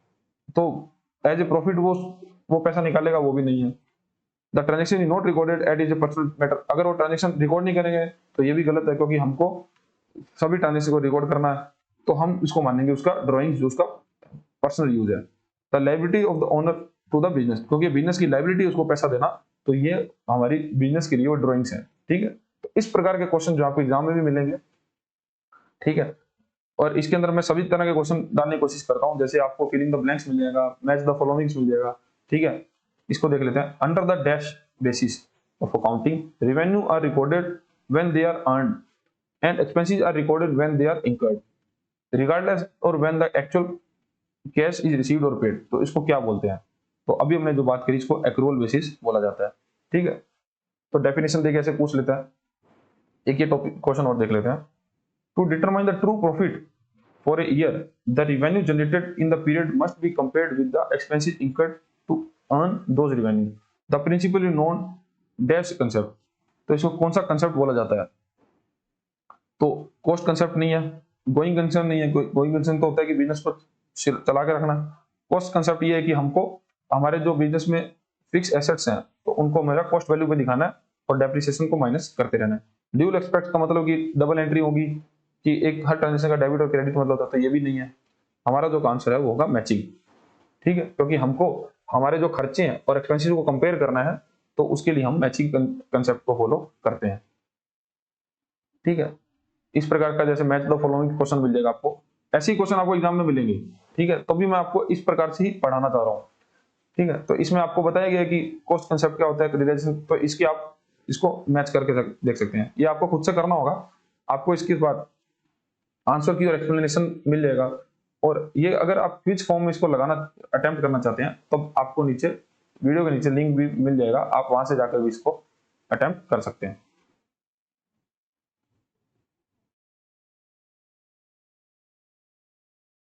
तो एज ए प्रॉफिट वो पैसा निकालेगा, वो भी नहीं है। The transaction is not recorded eight is a personal matter, अगर वो ट्रांजेक्शन रिकॉर्ड नहीं करेंगे तो ये भी गलत है, क्योंकि हमको सभी ट्रांजेक्शन को रिकॉर्ड करना है, तो हम इसको मानेंगे उसका ड्रॉइंग जो उसका पर्सनल यूज है। The liability of the owner to the business, क्योंकि बिजनेस की लायबिलिटी उसको पैसा देना, तो ये हमारी बिजनेस के लिए वो ड्रॉइंग्स है। ठीक है, तो इस प्रकार के क्वेश्चन जो आपको एग्जाम में भी मिलेंगे। ठीक है, और इसके अंदर मैं सभी तरह के क्वेश्चन डालने की कोशिश करता हूं, जैसे आपको फिलिंग द ब्लैंक्स मिल जाएगा, मैच द फॉलोइंग्स मिल जाएगा। ठीक है, इसको देख लेते हैं। Under the dash basis of accounting, revenue are recorded when they are earned and expenses are recorded when they are incurred, regardless or when the actual cash is received or paid. तो इसको क्या बोलते हैं, तो अभी हमने जो बात करी इसको एक्रूअल बेसिस बोला जाता है। ठीक है, तो डेफिनेशन देके ऐसे पूछ लेता है। एक ये टॉपिक क्वेश्चन और देख लेते हैं। To determine the true profit for a year, the revenue generated in the period must be compared with the expenses incurred to earn those revenue. The principally known dash concept. तो इसको कौन सा concept बोला जाता है, तो cost concept नहीं है, गोइंग कंसेप्ट नहीं है। गोइंग कंसेप्ट तो होता है कि बिजनेस को चला के रखना। कॉस्ट कंसेप्ट ये है कि हमको हमारे जो बिजनेस में फिक्स एसेट्स हैं तो उनको मेरा कॉस्ट वैल्यू पे दिखाना है और डेप्रिसिएशन को माइनस करते रहना है। ड्यूल एक्सपेक्ट का मतलब कि डबल एंट्री होगी कि एक हर ट्रांजेक्शन का डेबिट और क्रेडिट मतलब होता है, ये भी नहीं है। हमारा जो आंसर है वो होगा मैचिंग। ठीक है, क्योंकि हमको हमारे जो खर्चे हैं और एक्सपेंसेस को कंपेयर करना है, तो उसके लिए हम मैचिंग कंसेप्ट को फॉलो करते हैं। ठीक है, इस प्रकार का जैसे मैच द फॉलोइंग क्वेश्चन मिल जाएगा आपको, ऐसे ही क्वेश्चन आपको एग्जाम में मिलेंगे। ठीक है, तो भी मैं आपको इस प्रकार से ही पढ़ाना चाह रहा हूँ। ठीक है, तो इसमें आपको बताया गया कि कॉस्ट कंसेप्ट क्या होता है, रिलेशन, तो इसकी आप इसको मैच करके देख सकते हैं। ये आपको खुद से करना होगा, आपको इसके बाद आंसर की और एक्सप्लेनेशन मिल जाएगा। और ये अगर आप क्विज फॉर्म में इसको लगाना अटेम्प्ट करना चाहते हैं तो आपको नीचे वीडियो के नीचे लिंक भी मिल जाएगा, आप वहां से जाकर भी इसको अटेम्प्ट कर सकते हैं।